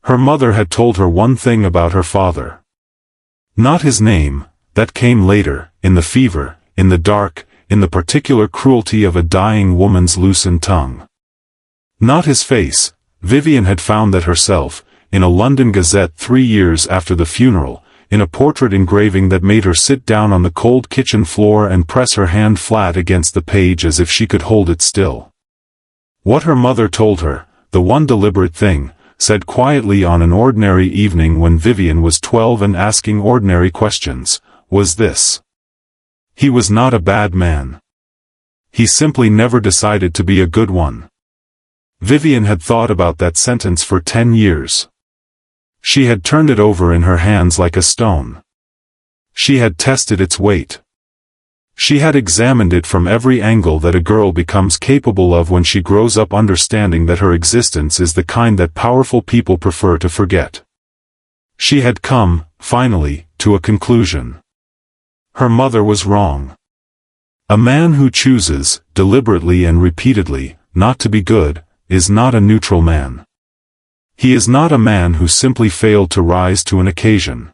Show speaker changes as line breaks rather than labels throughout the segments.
Her mother had told her one thing about her father. Not his name, that came later, in the fever, in the dark, in the particular cruelty of a dying woman's loosened tongue. Not his face. Vivian had found that herself, in a London Gazette 3 years after the funeral, in a portrait engraving that made her sit down on the cold kitchen floor and press her hand flat against the page as if she could hold it still. What her mother told her, the one deliberate thing, said quietly on an ordinary evening when Vivian was 12 and asking ordinary questions, was this: he was not a bad man. He simply never decided to be a good one. Vivian had thought about that sentence for 10 years. She had turned it over in her hands like a stone. She had tested its weight. She had examined it from every angle that a girl becomes capable of when she grows up, understanding that her existence is the kind that powerful people prefer to forget. She had come, finally, to a conclusion. Her mother was wrong. A man who chooses, deliberately and repeatedly, not to be good, is not a neutral man. He is not a man who simply failed to rise to an occasion.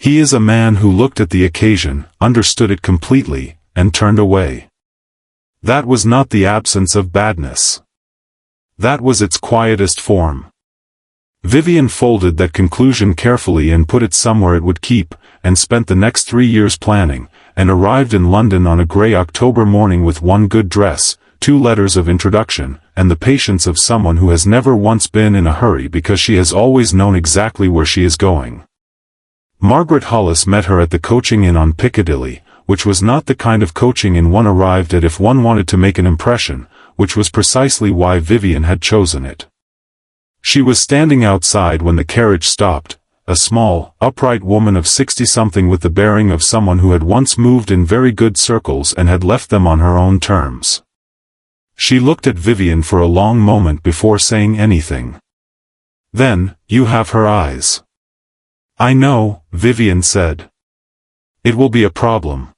He is a man who looked at the occasion, understood it completely, and turned away. That was not the absence of badness. That was its quietest form. Vivian folded that conclusion carefully and put it somewhere it would keep, and spent the next 3 years planning, and arrived in London on a grey October morning with one good dress, 2 letters of introduction, and the patience of someone who has never once been in a hurry because she has always known exactly where she is going. Margaret Hollis met her at the coaching inn on Piccadilly, which was not the kind of coaching inn one arrived at if one wanted to make an impression, which was precisely why Vivian had chosen it. She was standing outside when the carriage stopped, a small, upright woman of 60-something with the bearing of someone who had once moved in very good circles and had left them on her own terms. She looked at Vivian for a long moment before saying anything. Then, "You have her eyes." "I know," Vivian said. "It will be a problem."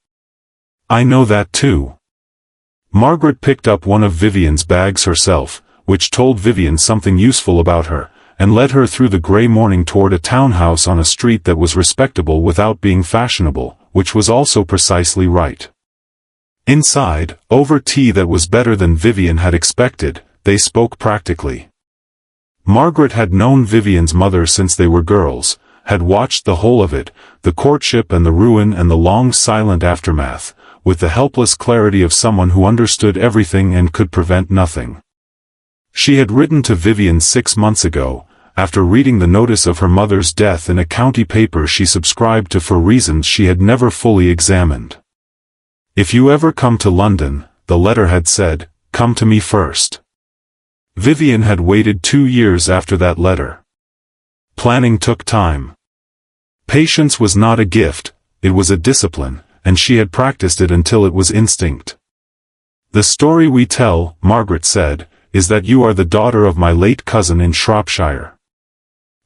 "I know that too." Margaret picked up one of Vivian's bags herself, which told Vivian something useful about her, and led her through the grey morning toward a townhouse on a street that was respectable without being fashionable, which was also precisely right. Inside, over tea that was better than Vivian had expected, they spoke practically. Margaret had known Vivian's mother since they were girls, had watched the whole of it, the courtship and the ruin and the long silent aftermath, with the helpless clarity of someone who understood everything and could prevent nothing. She had written to Vivian 6 months ago, after reading the notice of her mother's death in a county paper she subscribed to for reasons she had never fully examined. "If you ever come to London," the letter had said, "come to me first." Vivian had waited 2 years after that letter. Planning took time. Patience was not a gift, it was a discipline, and she had practiced it until it was instinct. "The story we tell," Margaret said, "is that you are the daughter of my late cousin in Shropshire.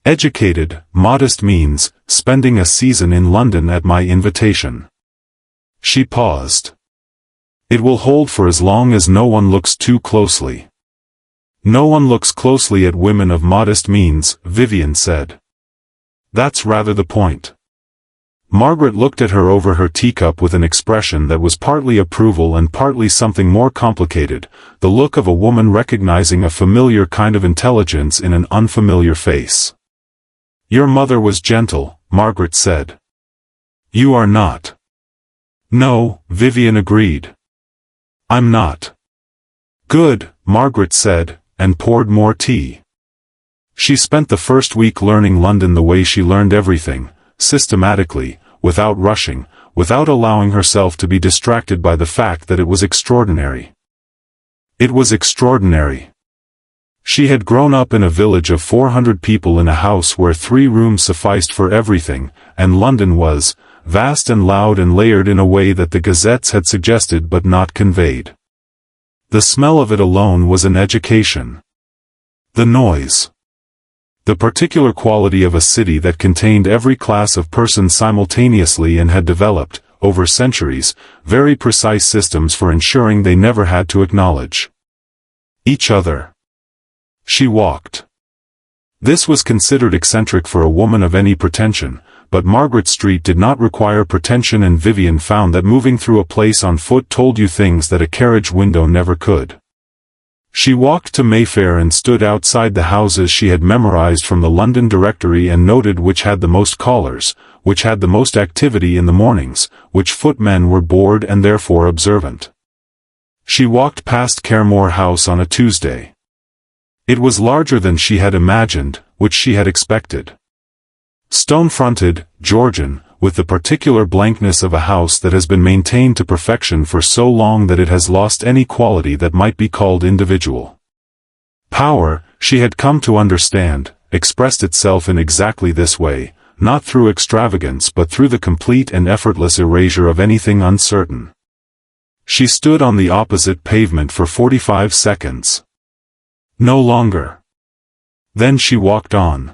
Educated, modest means, spending a season in London at my invitation." She paused. "It will hold for as long as no one looks too closely." "No one looks closely at women of modest means," Vivian said. "That's rather the point." Margaret looked at her over her teacup with an expression that was partly approval and partly something more complicated, the look of a woman recognizing a familiar kind of intelligence in an unfamiliar face. "Your mother was gentle," Margaret said. "You are not." "No," Vivian agreed. "I'm not." "Good," Margaret said, and poured more tea. She spent the first week learning London the way she learned everything, systematically, without rushing, without allowing herself to be distracted by the fact that it was extraordinary. It was extraordinary. She had grown up in a village of 400 people in a house where 3 rooms sufficed for everything, and London was vast and loud and layered in a way that the gazettes had suggested but not conveyed. The smell of it alone was an education. The noise. The particular quality of a city that contained every class of person simultaneously and had developed, over centuries, very precise systems for ensuring they never had to acknowledge each other. She walked. This was considered eccentric for a woman of any pretension, but Margaret Street did not require pretension, and Vivian found that moving through a place on foot told you things that a carriage window never could. She walked to Mayfair and stood outside the houses she had memorized from the London Directory and noted which had the most callers, which had the most activity in the mornings, which footmen were bored and therefore observant. She walked past Caremore House on a Tuesday. It was larger than she had imagined, which she had expected. Stone-fronted, Georgian, with the particular blankness of a house that has been maintained to perfection for so long that it has lost any quality that might be called individual. Power, she had come to understand, expressed itself in exactly this way, not through extravagance but through the complete and effortless erasure of anything uncertain. She stood on the opposite pavement for 45 seconds. No longer. Then she walked on.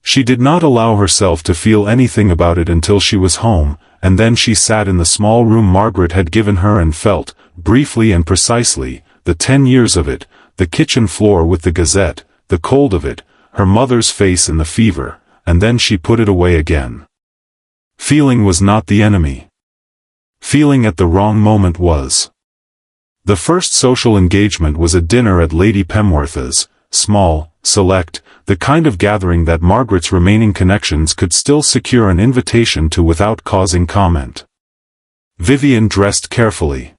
She did not allow herself to feel anything about it until she was home, and then she sat in the small room Margaret had given her and felt, briefly and precisely, the 10 years of it, the kitchen floor with the Gazette, the cold of it, her mother's face in the fever, and then she put it away again. Feeling was not the enemy. Feeling at the wrong moment was. The first social engagement was a dinner at Lady Pemworth's, small, select, the kind of gathering that Margaret's remaining connections could still secure an invitation to without causing comment. Vivian dressed carefully.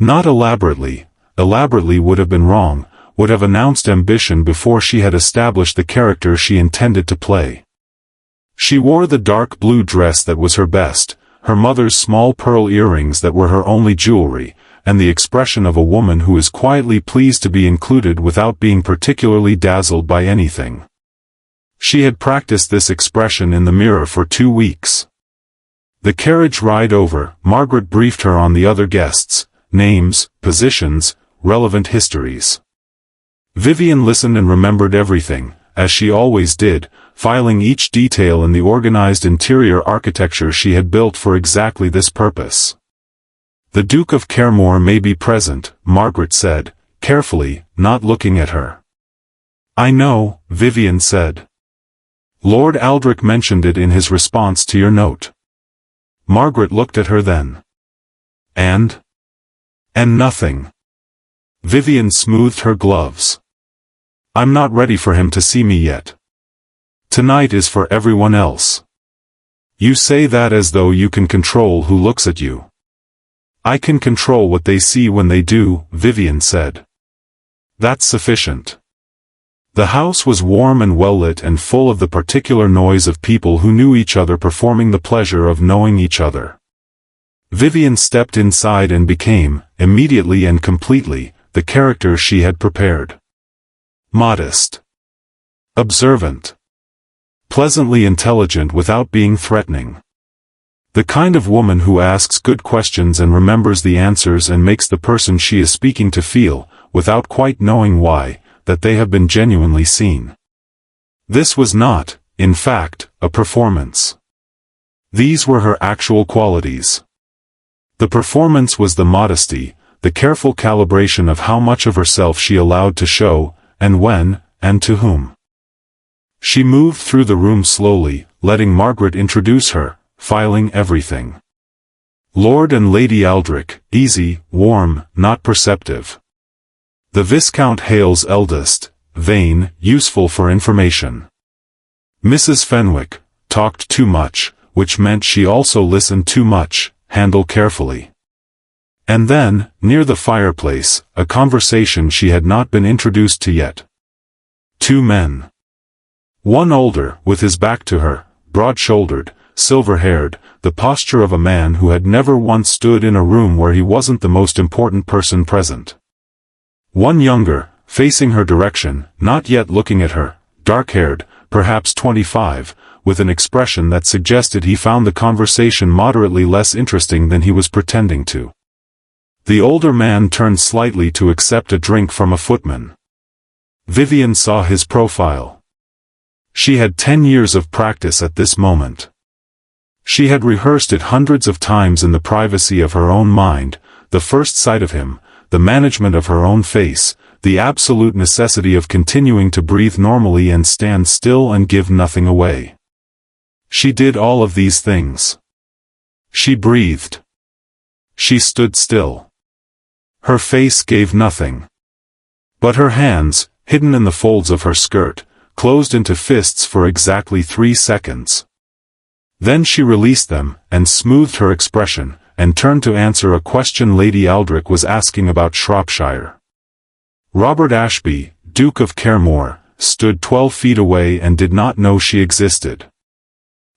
Not elaborately. Elaborately would have been wrong, would have announced ambition before she had established the character she intended to play. She wore the dark blue dress that was her best, her mother's small pearl earrings that were her only jewelry, and the expression of a woman who is quietly pleased to be included without being particularly dazzled by anything. She had practiced this expression in the mirror for 2 weeks. The carriage ride over, Margaret briefed her on the other guests, names, positions, relevant histories. Vivian listened and remembered everything, as she always did, filing each detail in the organized interior architecture she had built for exactly this purpose. "The Duke of Caremore may be present," Margaret said, carefully, not looking at her. "I know," Vivian said. "Lord Aldrich mentioned it in his response to your note." Margaret looked at her then. And nothing." Vivian smoothed her gloves. "I'm not ready for him to see me yet. Tonight is for everyone else." "You say that as though you can control who looks at you." "I can control what they see when they do," Vivian said. "That's sufficient." The house was warm and well-lit and full of the particular noise of people who knew each other performing the pleasure of knowing each other. Vivian stepped inside and became, immediately and completely, the character she had prepared. Modest. Observant. Pleasantly intelligent without being threatening. The kind of woman who asks good questions and remembers the answers and makes the person she is speaking to feel, without quite knowing why, that they have been genuinely seen. This was not, in fact, a performance. These were her actual qualities. The performance was the modesty, the careful calibration of how much of herself she allowed to show, and when, and to whom. She moved through the room slowly, letting Margaret introduce her, filing everything. Lord and Lady Aldrich, easy, warm, not perceptive. The Viscount Hale's eldest, vain, useful for information. Mrs. Fenwick, talked too much, which meant she also listened too much, handle carefully. And then, near the fireplace, a conversation she had not been introduced to yet. 2 men. One older, with his back to her, broad-shouldered, silver-haired, the posture of a man who had never once stood in a room where he wasn't the most important person present. One younger, facing her direction, not yet looking at her, dark-haired, perhaps 25, with an expression that suggested he found the conversation moderately less interesting than he was pretending to. The older man turned slightly to accept a drink from a footman. Vivian saw his profile. She had 10 years of practice at this moment. She had rehearsed it hundreds of times in the privacy of her own mind, the first sight of him, the management of her own face, the absolute necessity of continuing to breathe normally and stand still and give nothing away. She did all of these things. She breathed. She stood still. Her face gave nothing. But her hands, hidden in the folds of her skirt, closed into fists for exactly 3 seconds. Then she released them, and smoothed her expression, and turned to answer a question Lady Aldrich was asking about Shropshire. Robert Ashby, Duke of Caermore, stood 12 feet away and did not know she existed.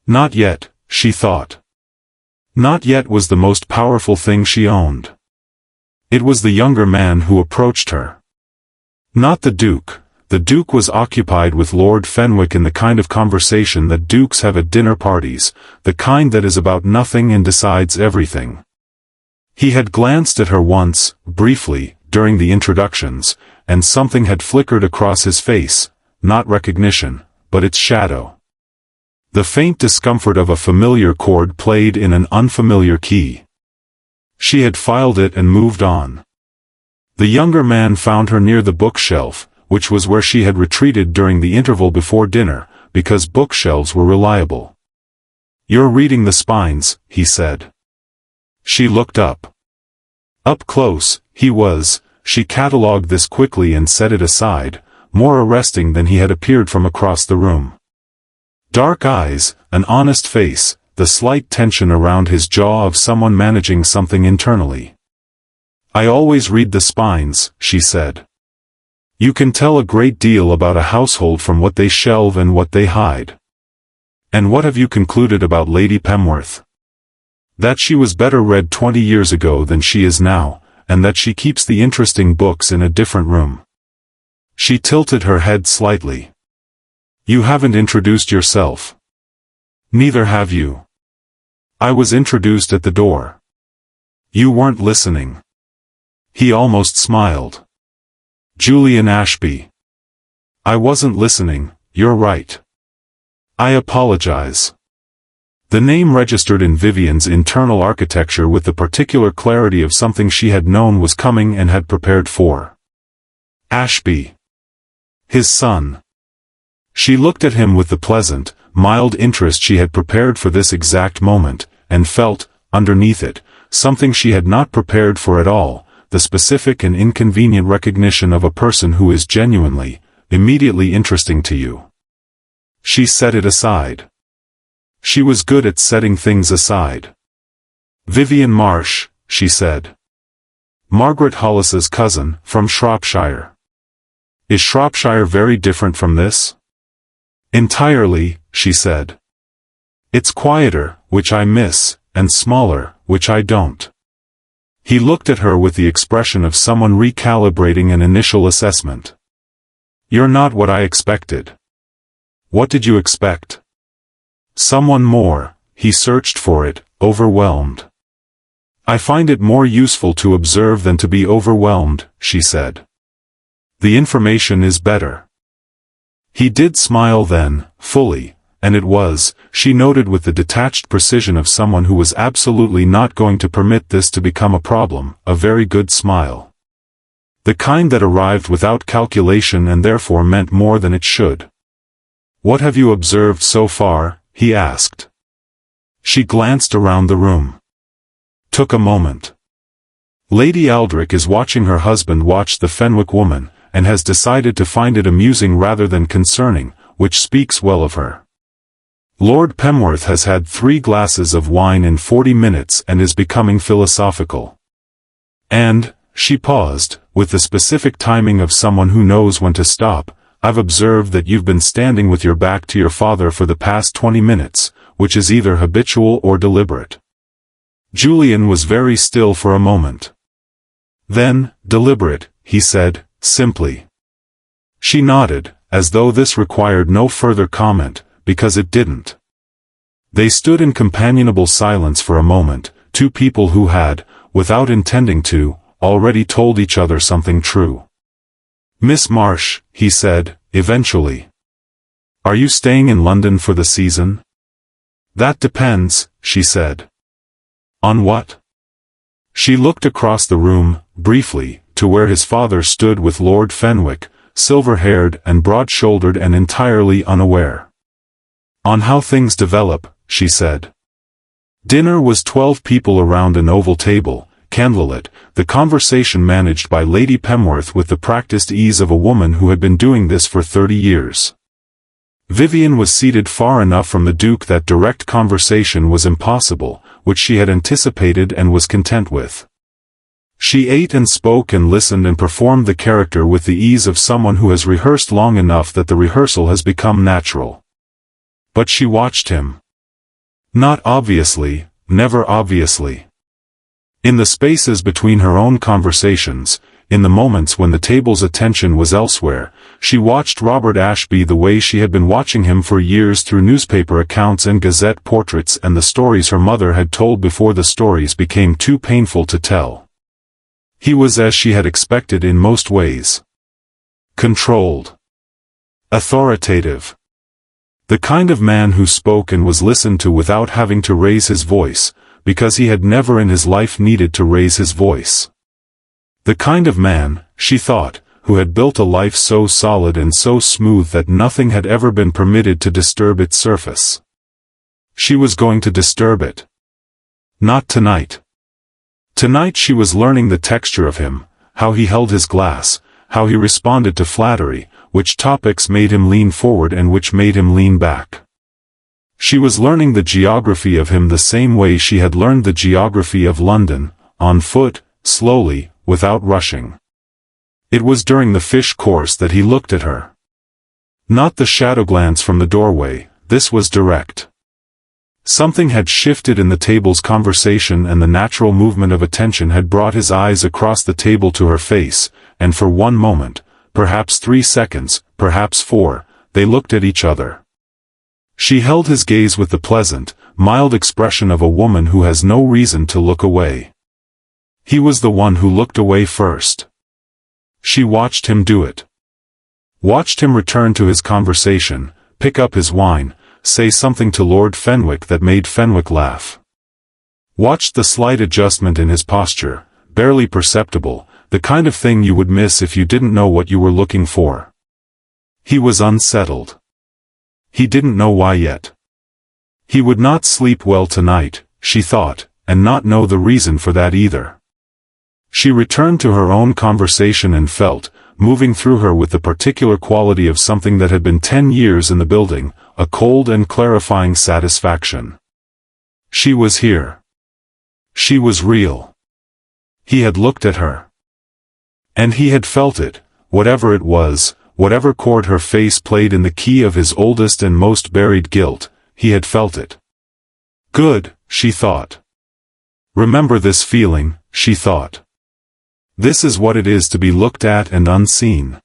Not yet, she thought. Not yet was the most powerful thing she owned. It was the younger man who approached her. Not the Duke. The Duke was occupied with Lord Fenwick in the kind of conversation that dukes have at dinner parties, the kind that is about nothing and decides everything. He had glanced at her once, briefly, during the introductions, and something had flickered across his face, not recognition, but its shadow. The faint discomfort of a familiar chord played in an unfamiliar key. She had filed it and moved on. The younger man found her near the bookshelf, which was where she had retreated during the interval before dinner, because bookshelves were reliable. "You're reading the spines," he said. She looked up. Up close, he was. She catalogued this quickly and set it aside, more arresting than he had appeared from across the room. Dark eyes, an honest face, the slight tension around his jaw of someone managing something internally. "I always read the spines," she said. "You can tell a great deal about a household from what they shelve and what they hide." "And what have you concluded about Lady Pemworth?" "That she was better read 20 years ago than she is now, and that she keeps the interesting books in a different room." She tilted her head slightly. "You haven't introduced yourself." "Neither have you." "I was introduced at the door." "You weren't listening." He almost smiled. "Julian Ashby." "I wasn't listening, you're right." "I apologize." The name registered in Vivian's internal architecture with the particular clarity of something she had known was coming and had prepared for. Ashby. His son. She looked at him with the pleasant, mild interest she had prepared for this exact moment, and felt, underneath it, something she had not prepared for at all, the specific and inconvenient recognition of a person who is genuinely, immediately interesting to you. She set it aside. She was good at setting things aside. "Vivian Marsh," she said. "Margaret Hollis's cousin, from Shropshire." "Is Shropshire very different from this?" "Entirely," she said. "It's quieter, which I miss, and smaller, which I don't." He looked at her with the expression of someone recalibrating an initial assessment. "You're not what I expected." "What did you expect?" "Someone more." He searched for it, overwhelmed. "I find it more useful to observe than to be overwhelmed," she said. "The information is better." He did smile then, fully, and it was, she noted with the detached precision of someone who was absolutely not going to permit this to become a problem, a very good smile. The kind that arrived without calculation and therefore meant more than it should. "What have you observed so far?" he asked. She glanced around the room. Took a moment. "Lady Aldrich is watching her husband watch the Fenwick woman, and has decided to find it amusing rather than concerning, which speaks well of her. Lord Pemworth has had 3 glasses of wine in 40 minutes and is becoming philosophical. And," she paused, with the specific timing of someone who knows when to stop, "I've observed that you've been standing with your back to your father for the past 20 minutes, which is either habitual or deliberate." Julian was very still for a moment. "Then, deliberate," he said, simply. She nodded, as though this required no further comment, because it didn't. They stood in companionable silence for a moment, two people who had, without intending to, already told each other something true. "Miss Marsh," he said, eventually. "Are you staying in London for the season?" "That depends," she said. "On what?" She looked across the room, briefly, to where his father stood with Lord Fenwick, silver-haired and broad-shouldered and entirely unaware. "On how things develop," she said. Dinner was 12 people around an oval table, candlelit, the conversation managed by Lady Pemworth with the practiced ease of a woman who had been doing this for 30 years. Vivian was seated far enough from the Duke that direct conversation was impossible, which she had anticipated and was content with. She ate and spoke and listened and performed the character with the ease of someone who has rehearsed long enough that the rehearsal has become natural. But she watched him. Not obviously, never obviously. In the spaces between her own conversations, in the moments when the table's attention was elsewhere, she watched Robert Ashby the way she had been watching him for years through newspaper accounts and gazette portraits and the stories her mother had told before the stories became too painful to tell. He was as she had expected in most ways. Controlled. Authoritative. The kind of man who spoke and was listened to without having to raise his voice, because he had never in his life needed to raise his voice. The kind of man, she thought, who had built a life so solid and so smooth that nothing had ever been permitted to disturb its surface. She was going to disturb it. Not tonight. Tonight she was learning the texture of him, how he held his glass, how he responded to flattery, which topics made him lean forward and which made him lean back. She was learning the geography of him the same way she had learned the geography of London, on foot, slowly, without rushing. It was during the fish course that he looked at her. Not the shadow glance from the doorway, this was direct. Something had shifted in the table's conversation and the natural movement of attention had brought his eyes across the table to her face, and for one moment, perhaps 3 seconds, perhaps 4, they looked at each other. She held his gaze with the pleasant, mild expression of a woman who has no reason to look away. He was the one who looked away first. She watched him do it. Watched him return to his conversation, pick up his wine, say something to Lord Fenwick that made Fenwick laugh. Watched the slight adjustment in his posture, barely perceptible, the kind of thing you would miss if you didn't know what you were looking for. He was unsettled. He didn't know why yet. He would not sleep well tonight, she thought, and not know the reason for that either. She returned to her own conversation and felt, moving through her with the particular quality of something that had been 10 years in the building, a cold and clarifying satisfaction. She was here. She was real. He had looked at her. And he had felt it, whatever it was, whatever chord her face played in the key of his oldest and most buried guilt, he had felt it. Good, she thought. Remember this feeling, she thought. This is what it is to be looked at and unseen.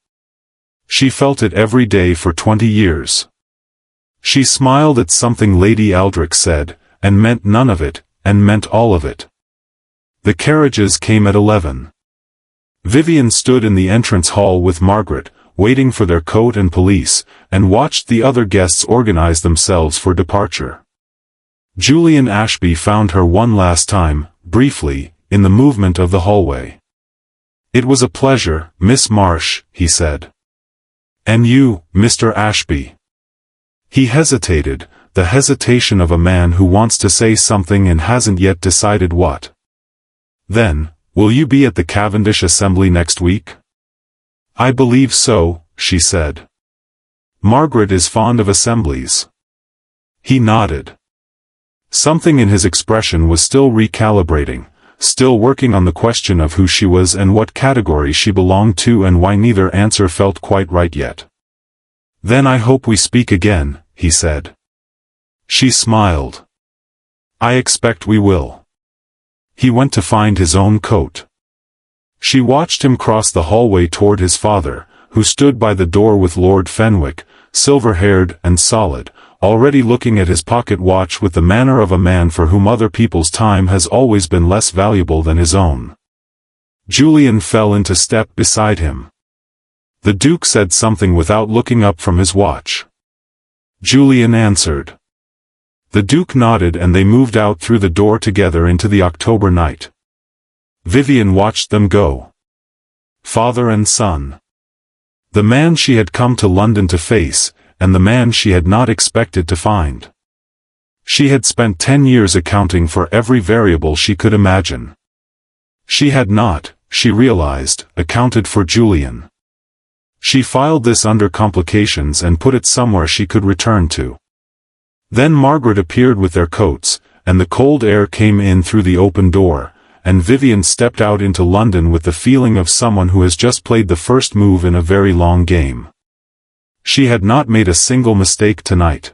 She felt it every day for 20 years. She smiled at something Lady Aldrich said, and meant none of it, and meant all of it. The carriages came at 11. Vivian stood in the entrance hall with Margaret, waiting for their coat and police, and watched the other guests organize themselves for departure. Julian Ashby found her one last time, briefly, in the movement of the hallway. "It was a pleasure, Miss Marsh," he said. "And you, Mr. Ashby." He hesitated, the hesitation of a man who wants to say something and hasn't yet decided what. Then, "Will you be at the Cavendish Assembly next week?" "I believe so," she said. "Margaret is fond of assemblies." He nodded. Something in his expression was still recalibrating, still working on the question of who she was and what category she belonged to and why neither answer felt quite right yet. "Then I hope we speak again," he said. She smiled. "I expect we will." He went to find his own coat. She watched him cross the hallway toward his father, who stood by the door with Lord Fenwick, silver-haired and solid, already looking at his pocket watch with the manner of a man for whom other people's time has always been less valuable than his own. Julian fell into step beside him. The Duke said something without looking up from his watch. Julian answered. The Duke nodded and they moved out through the door together into the October night. Vivian watched them go. Father and son. The man she had come to London to face, and the man she had not expected to find. She had spent 10 years accounting for every variable she could imagine. She had not, she realized, accounted for Julian. She filed this under complications and put it somewhere she could return to. Then Margaret appeared with their coats, and the cold air came in through the open door, and Vivian stepped out into London with the feeling of someone who has just played the first move in a very long game. She had not made a single mistake tonight.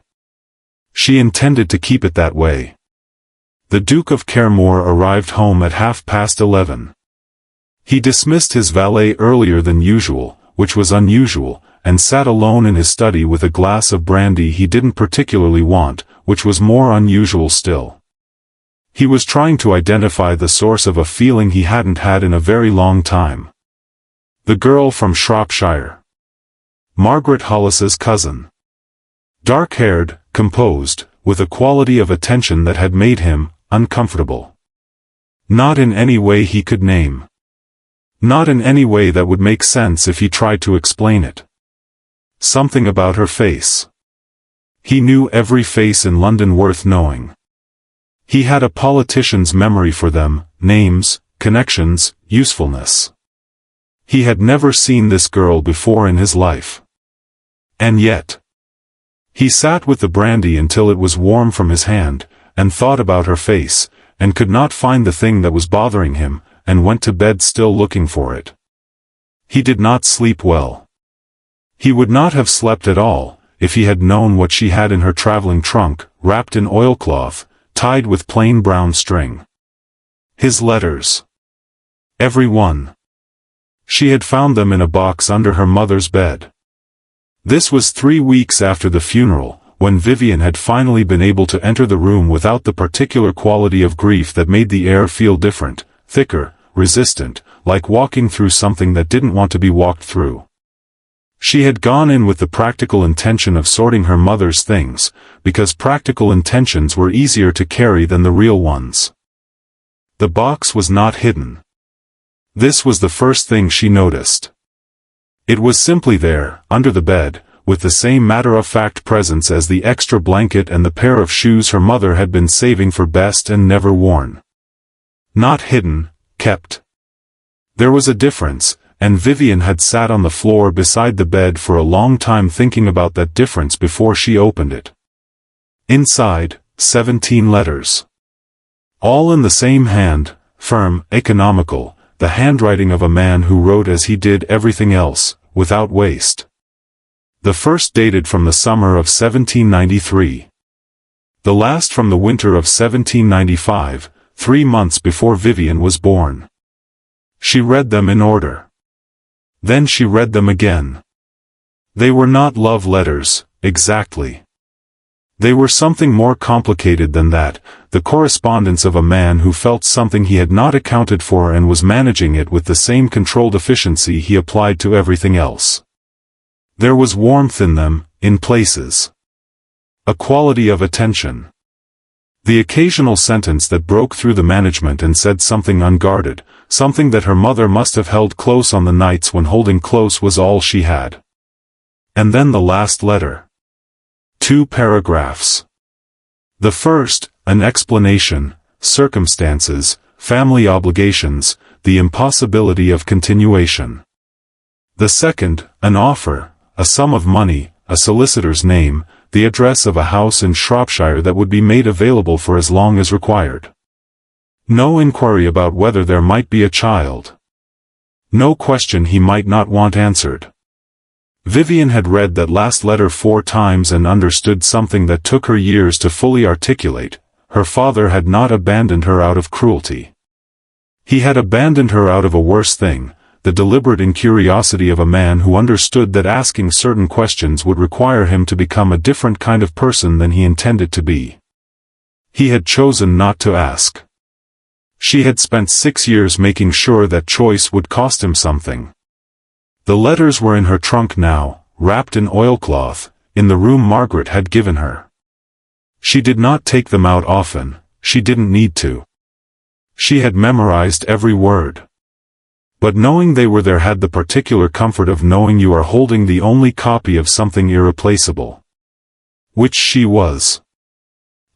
She intended to keep it that way. The Duke of Caremore arrived home at 11:30. He dismissed his valet earlier than usual, which was unusual, and sat alone in his study with a glass of brandy he didn't particularly want, which was more unusual still. He was trying to identify the source of a feeling he hadn't had in a very long time. The girl from Shropshire. Margaret Hollis's cousin. Dark-haired, composed, with a quality of attention that had made him uncomfortable. Not in any way he could name. Not in any way that would make sense if he tried to explain it. Something about her face. He knew every face in London worth knowing. He had a politician's memory for them, names, connections, usefulness. He had never seen this girl before in his life. And yet. He sat with the brandy until it was warm from his hand, and thought about her face, and could not find the thing that was bothering him, and went to bed still looking for it. He did not sleep well. He would not have slept at all, if he had known what she had in her traveling trunk, wrapped in oilcloth, tied with plain brown string. His letters. Every one. She had found them in a box under her mother's bed. This was 3 weeks after the funeral, when Vivian had finally been able to enter the room without the particular quality of grief that made the air feel different, thicker, resistant, like walking through something that didn't want to be walked through. She had gone in with the practical intention of sorting her mother's things, because practical intentions were easier to carry than the real ones. The box was not hidden. This was the first thing she noticed. It was simply there, under the bed, with the same matter-of-fact presence as the extra blanket and the pair of shoes her mother had been saving for best and never worn. Not hidden, kept. There was a difference, and Vivian had sat on the floor beside the bed for a long time thinking about that difference before she opened it. Inside, 17 letters. All in the same hand, firm, economical, the handwriting of a man who wrote as he did everything else, without waste. The first dated from the summer of 1793. The last from the winter of 1795, 3 months before Vivian was born. She read them in order. Then she read them again. They were not love letters, exactly. They were something more complicated than that, the correspondence of a man who felt something he had not accounted for and was managing it with the same controlled efficiency he applied to everything else. There was warmth in them, in places. A quality of attention. The occasional sentence that broke through the management and said something unguarded, something that her mother must have held close on the nights when holding close was all she had. And then the last letter. 2 paragraphs. The first, an explanation, circumstances, family obligations, the impossibility of continuation. The second, an offer, a sum of money, a solicitor's name, the address of a house in Shropshire that would be made available for as long as required. No inquiry about whether there might be a child. No question he might not want answered. Vivian had read that last letter 4 times and understood something that took her years to fully articulate. Her father had not abandoned her out of cruelty. He had abandoned her out of a worse thing, the deliberate incuriosity of a man who understood that asking certain questions would require him to become a different kind of person than he intended to be. He had chosen not to ask. She had spent 6 years making sure that choice would cost him something. The letters were in her trunk now, wrapped in oilcloth, in the room Margaret had given her. She did not take them out often, she didn't need to. She had memorized every word. But knowing they were there had the particular comfort of knowing you are holding the only copy of something irreplaceable. Which she was.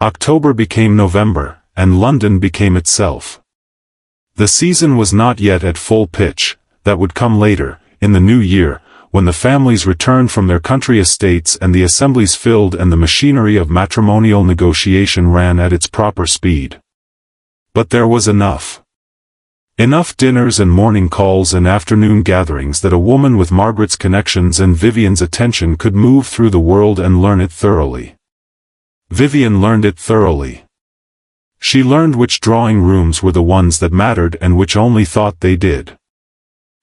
October became November, and London became itself. The season was not yet at full pitch. That would come later, in the new year, when the families returned from their country estates and the assemblies filled and the machinery of matrimonial negotiation ran at its proper speed. But there was enough. Enough dinners and morning calls and afternoon gatherings that a woman with Margaret's connections and Vivian's attention could move through the world and learn it thoroughly. Vivian learned it thoroughly. She learned which drawing rooms were the ones that mattered and which only thought they did.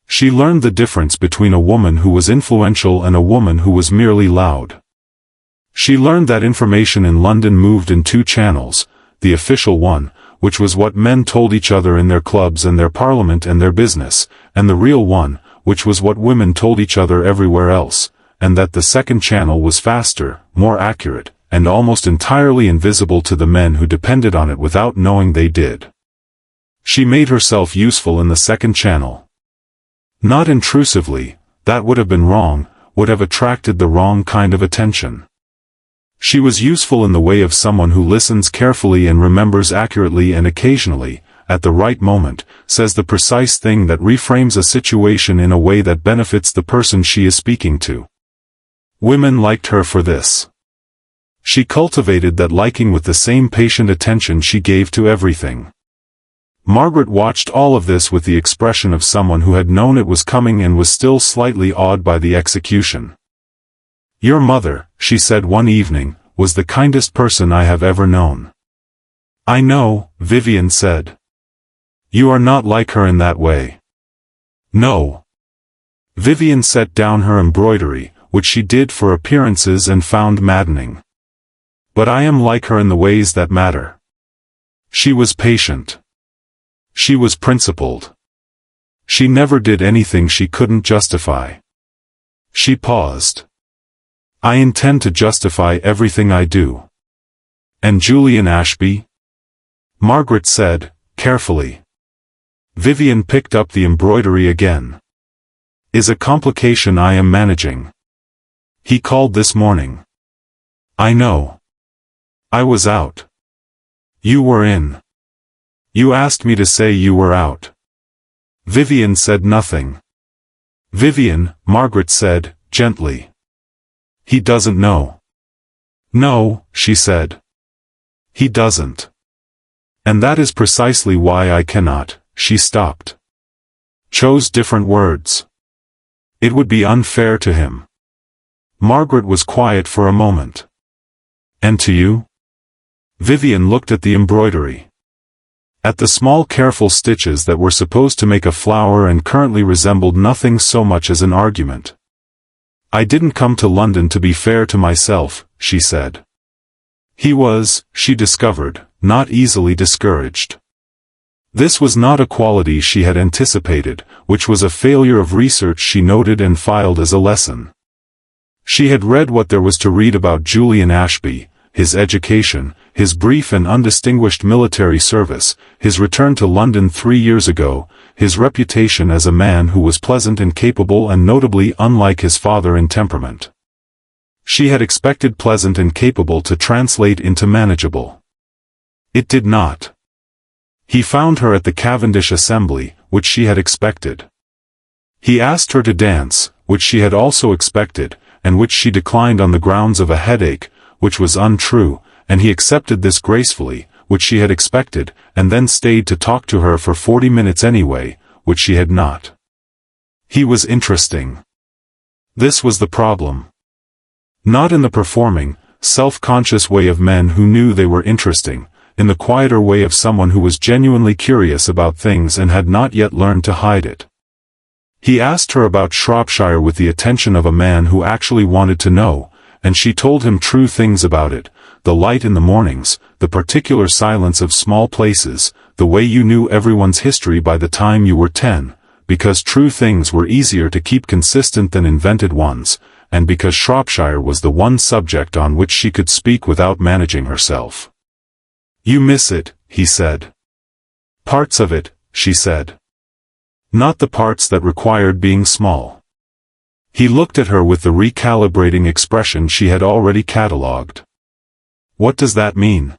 She learned the difference between a woman who was influential and a woman who was merely loud. She learned that information in London moved in two channels, the official one, which was what men told each other in their clubs and their parliament and their business, and the real one, which was what women told each other everywhere else, and that the second channel was faster, more accurate, and almost entirely invisible to the men who depended on it without knowing they did. She made herself useful in the second channel. Not intrusively, that would have been wrong, would have attracted the wrong kind of attention. She was useful in the way of someone who listens carefully and remembers accurately and occasionally, at the right moment, says the precise thing that reframes a situation in a way that benefits the person she is speaking to. Women liked her for this. She cultivated that liking with the same patient attention she gave to everything. Margaret watched all of this with the expression of someone who had known it was coming and was still slightly awed by the execution. "Your mother," she said one evening, "was the kindest person I have ever known." "I know," Vivian said. "You are not like her in that way." "No." Vivian set down her embroidery, which she did for appearances and found maddening. "But I am like her in the ways that matter." She was patient. She was principled. She never did anything she couldn't justify. She paused. "I intend to justify everything I do." "And Julian Ashby?" Margaret said, carefully. Vivian picked up the embroidery again. "Is a complication I am managing. He called this morning." "I know. I was out." "You were in. You asked me to say you were out." Vivian said nothing. "Vivian," Margaret said, gently. "He doesn't know." "No," she said. "He doesn't. And that is precisely why I cannot." She stopped. Chose different words. "It would be unfair to him." Margaret was quiet for a moment. "And to you?" Vivian looked at the embroidery. At the small careful stitches that were supposed to make a flower and currently resembled nothing so much as an argument. "I didn't come to London to be fair to myself," she said. He was, she discovered, not easily discouraged. This was not a quality she had anticipated, which was a failure of research she noted and filed as a lesson. She had read what there was to read about Julian Ashby, his education, his brief and undistinguished military service, his return to London 3 years ago, his reputation as a man who was pleasant and capable and notably unlike his father in temperament. She had expected pleasant and capable to translate into manageable. It did not. He found her at the Cavendish Assembly, which she had expected. He asked her to dance, which she had also expected, and which she declined on the grounds of a headache, which was untrue, and he accepted this gracefully, which she had expected, and then stayed to talk to her for 40 minutes anyway, which she had not. He was interesting. This was the problem. Not in the performing, self-conscious way of men who knew they were interesting, in the quieter way of someone who was genuinely curious about things and had not yet learned to hide it. He asked her about Shropshire with the attention of a man who actually wanted to know, and she told him true things about it, the light in the mornings, the particular silence of small places, the way you knew everyone's history by the time you were 10, because true things were easier to keep consistent than invented ones, and because Shropshire was the one subject on which she could speak without managing herself. "You miss it," he said. "Parts of it," she said. not the parts that required being small. He looked at her with the recalibrating expression she had already catalogued. What does that mean?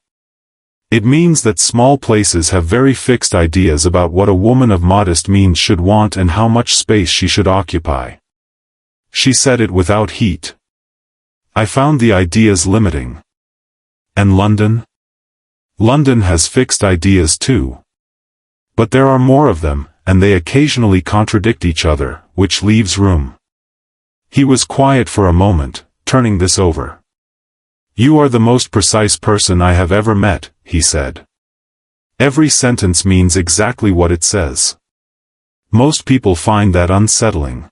It means that small places have very fixed ideas about what a woman of modest means should want and how much space she should occupy. She said it without heat. I found the ideas limiting. And London? London has fixed ideas too. But there are more of them, and they occasionally contradict each other, which leaves room. He was quiet for a moment, turning this over. You are the most precise person I have ever met, he said. Every sentence means exactly what it says. Most people find that unsettling.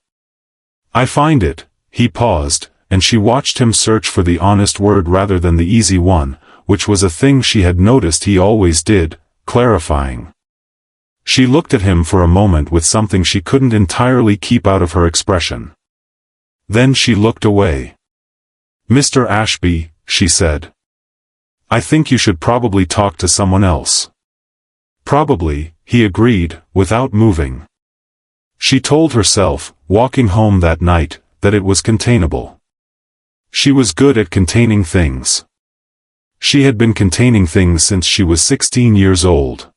I find it. He paused, and she watched him search for the honest word rather than the easy one, which was a thing she had noticed he always did, clarifying. She looked at him for a moment with something she couldn't entirely keep out of her expression. Then she looked away. Mr. Ashby, she said. I think you should probably talk to someone else. Probably, he agreed, without moving. She told herself, walking home that night, that it was containable. She was good at containing things. She had been containing things since she was 16 years old.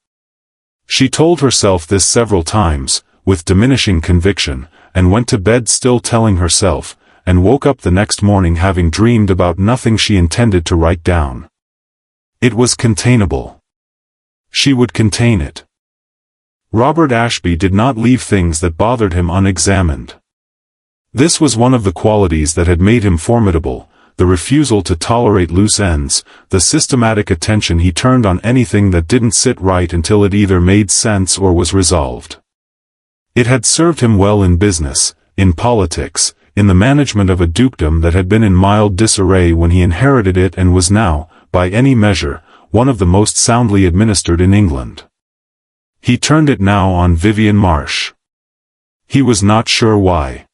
She told herself this several times, with diminishing conviction, and went to bed still telling herself, and woke up the next morning having dreamed about nothing she intended to write down. It was containable. She would contain it. Robert Ashby did not leave things that bothered him unexamined. This was one of the qualities that had made him formidable, the refusal to tolerate loose ends, the systematic attention he turned on anything that didn't sit right until it either made sense or was resolved. It had served him well in business, in politics, in the management of a dukedom that had been in mild disarray when he inherited it and was now, by any measure, one of the most soundly administered in England. He turned it now on Vivian Marsh. He was not sure why.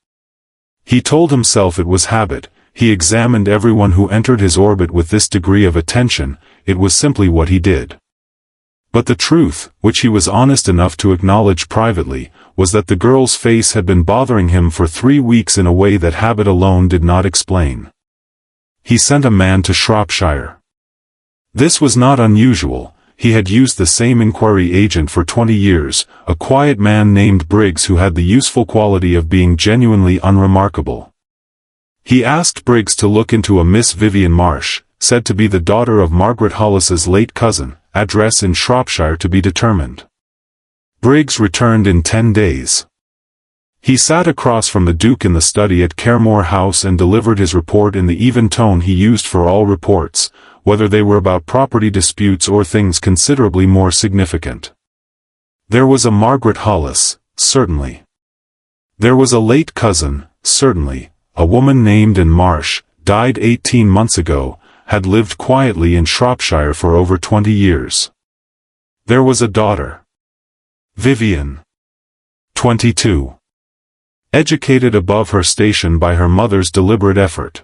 He told himself it was habit. He examined everyone who entered his orbit with this degree of attention. It was simply what he did. But the truth, which he was honest enough to acknowledge privately, was that the girl's face had been bothering him for 3 weeks in a way that habit alone did not explain. He sent a man to Shropshire. This was not unusual. He had used the same inquiry agent for 20 years, a quiet man named Briggs who had the useful quality of being genuinely unremarkable. He asked Briggs to look into a Miss Vivian Marsh, said to be the daughter of Margaret Hollis's late cousin, address in Shropshire to be determined. Briggs returned in 10 days. He sat across from the Duke in the study at Caremore House and delivered his report in the even tone he used for all reports, whether they were about property disputes or things considerably more significant. There was a Margaret Hollis, certainly. There was a late cousin, certainly, a woman named Anne Marsh, died 18 months ago, had lived quietly in Shropshire for over 20 years. There was a daughter. Vivian. 22. Educated above her station by her mother's deliberate effort.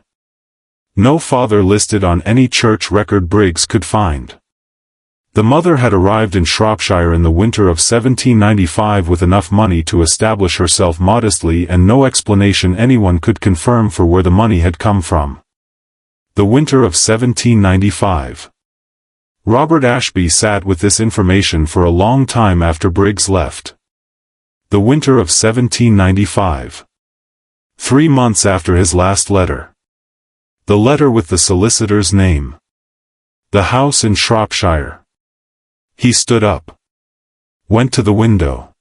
No father listed on any church record Briggs could find. The mother had arrived in Shropshire in the winter of 1795 with enough money to establish herself modestly and no explanation anyone could confirm for where the money had come from. The winter of 1795. Robert Ashby sat with this information for a long time after Briggs left. The winter of 1795. 3 months after his last letter. The letter with the solicitor's name. The house in Shropshire. He stood up. Went to the window.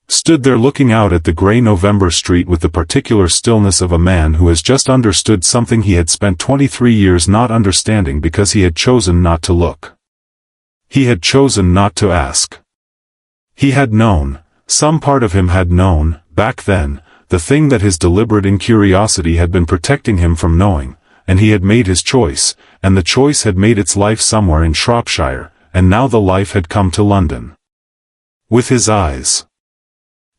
Stood there looking out at the grey November street with the particular stillness of a man who has just understood something he had spent 23 years not understanding because he had chosen not to look. He had chosen not to ask. He had known, some part of him had known, back then, the thing that his deliberate incuriosity had been protecting him from knowing, and he had made his choice, and the choice had made its life somewhere in Shropshire, and now the life had come to London. With his eyes.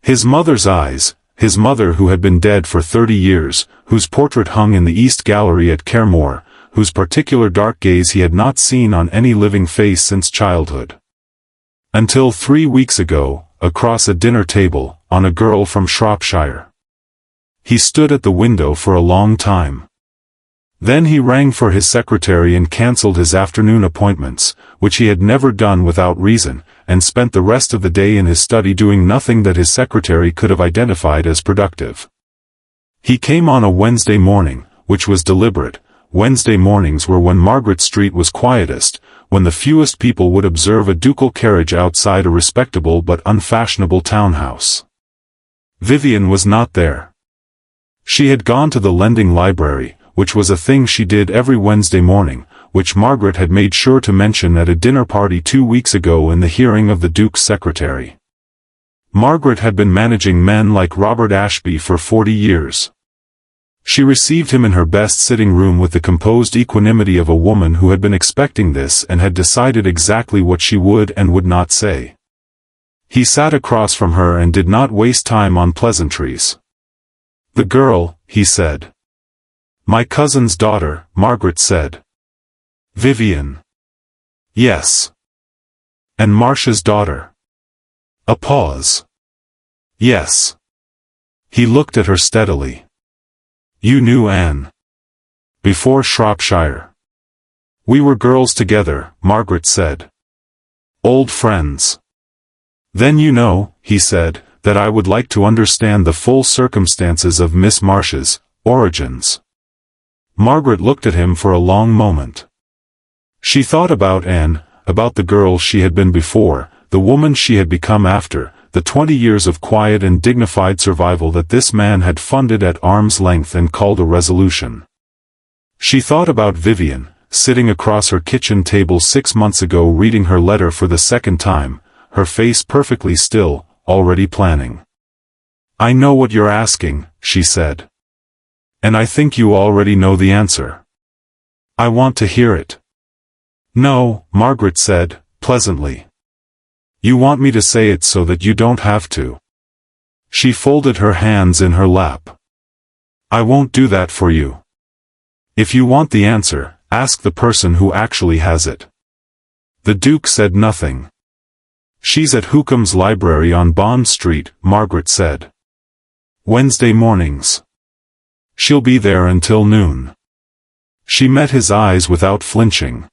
His mother's eyes, his mother who had been dead for 30 years, whose portrait hung in the East Gallery at Caremore, whose particular dark gaze he had not seen on any living face since childhood. Until 3 weeks ago, across a dinner table, on a girl from Shropshire. He stood at the window for a long time. Then he rang for his secretary and cancelled his afternoon appointments, which he had never done without reason, and spent the rest of the day in his study doing nothing that his secretary could have identified as productive. He came on a Wednesday morning, which was deliberate. Wednesday mornings were when Margaret Street was quietest, when the fewest people would observe a ducal carriage outside a respectable but unfashionable townhouse. Vivian was not there. She had gone to the lending library, which was a thing she did every Wednesday morning, which Margaret had made sure to mention at a dinner party 2 weeks ago in the hearing of the Duke's secretary. Margaret had been managing men like Robert Ashby for 40 years. She received him in her best sitting room with the composed equanimity of a woman who had been expecting this and had decided exactly what she would and would not say. He sat across from her and did not waste time on pleasantries. "The girl," he said. "My cousin's daughter," Margaret said. "Vivian." "Yes." "And Marcia's daughter." A pause. "Yes." He looked at her steadily. "You knew Anne?" "Before Shropshire." "We were girls together," Margaret said. "Old friends." "Then you know," he said, "that I would like to understand the full circumstances of Miss Marcia's origins." Margaret looked at him for a long moment. She thought about Anne, about the girl she had been before, the woman she had become after, the 20 years of quiet and dignified survival that this man had funded at arm's length and called a resolution. She thought about Vivian, sitting across her kitchen table 6 months ago reading her letter for the second time, her face perfectly still, already planning. "I know what you're asking," she said. "And I think you already know the answer." "I want to hear it." "No," Margaret said, pleasantly. "You want me to say it so that you don't have to." She folded her hands in her lap. "I won't do that for you. If you want the answer, ask the person who actually has it." The Duke said nothing. "She's at Hookham's library on Bond Street," Margaret said. "Wednesday mornings. She'll be there until noon." She met his eyes without flinching.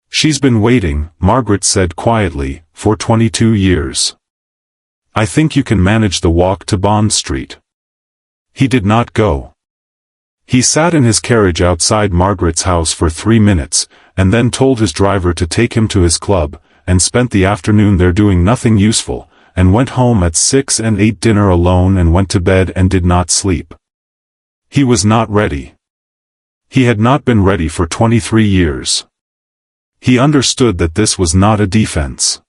"She's been waiting," Margaret said quietly, "for 22 years. I think you can manage the walk to Bond Street." He did not go. He sat in his carriage outside Margaret's house for 3 minutes, and then told his driver to take him to his club, and spent the afternoon there doing nothing useful, and went home at 6 and ate dinner alone and went to bed and did not sleep. He was not ready. He had not been ready for 23 years. He understood that this was not a defense.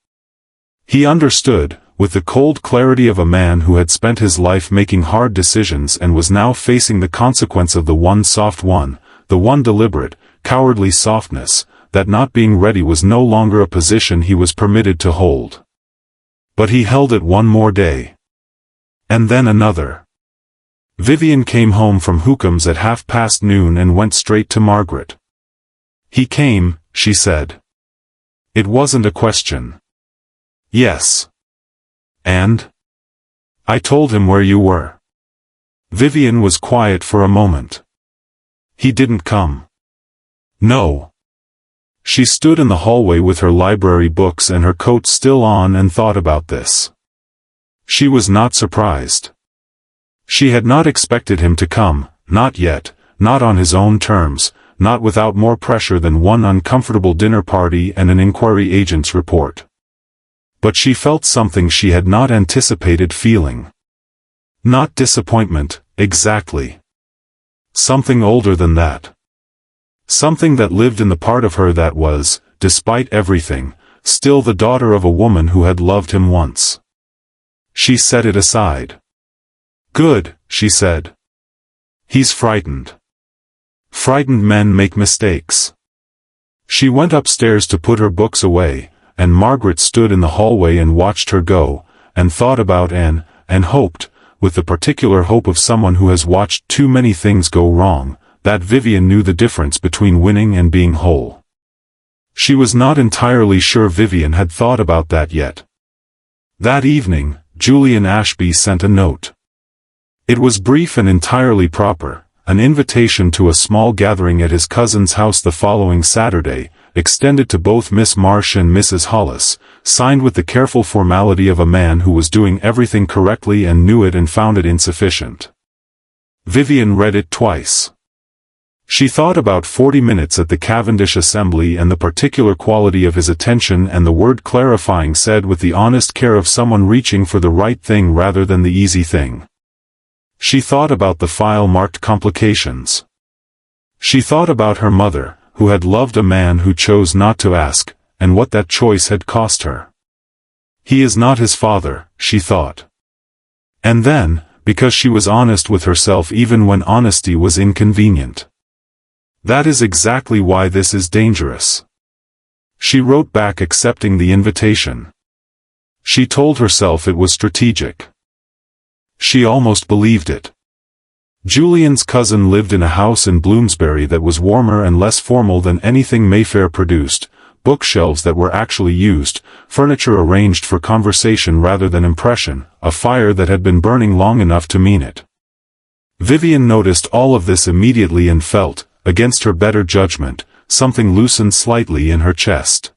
He understood, with the cold clarity of a man who had spent his life making hard decisions and was now facing the consequence of the one soft one, the one deliberate, cowardly softness, that not being ready was no longer a position he was permitted to hold. But he held it one more day. And then another. Vivian came home from Hookham's at noon and went straight to Margaret. "He came," she said. It wasn't a question. "Yes." "And?" "I told him where you were." Vivian was quiet for a moment. "He didn't come." "No." She stood in the hallway with her library books and her coat still on and thought about this. She was not surprised. She had not expected him to come, not yet, not on his own terms, not without more pressure than one uncomfortable dinner party and an inquiry agent's report. But she felt something she had not anticipated feeling. Not disappointment, exactly. Something older than that. Something that lived in the part of her that was, despite everything, still the daughter of a woman who had loved him once. She set it aside. "Good," she said. "He's frightened. Frightened men make mistakes." She went upstairs to put her books away, and Margaret stood in the hallway and watched her go, and thought about Anne, and hoped, with the particular hope of someone who has watched too many things go wrong, that Vivian knew the difference between winning and being whole. She was not entirely sure Vivian had thought about that yet. That evening, Julian Ashby sent a note. It was brief and entirely proper, an invitation to a small gathering at his cousin's house the following Saturday, extended to both Miss Marsh and Mrs. Hollis, signed with the careful formality of a man who was doing everything correctly and knew it and found it insufficient. Vivian read it twice. She thought about 40 minutes at the Cavendish Assembly and the particular quality of his attention and the word clarifying said with the honest care of someone reaching for the right thing rather than the easy thing. She thought about the file marked complications. She thought about her mother, who had loved a man who chose not to ask, and what that choice had cost her. He is not his father, she thought. And then, because she was honest with herself even when honesty was inconvenient. That is exactly why this is dangerous. She wrote back accepting the invitation. She told herself it was strategic. She almost believed it. Julian's cousin lived in a house in Bloomsbury that was warmer and less formal than anything Mayfair produced, bookshelves that were actually used, furniture arranged for conversation rather than impression, a fire that had been burning long enough to mean it. Vivian noticed all of this immediately and felt, against her better judgment, something loosened slightly in her chest.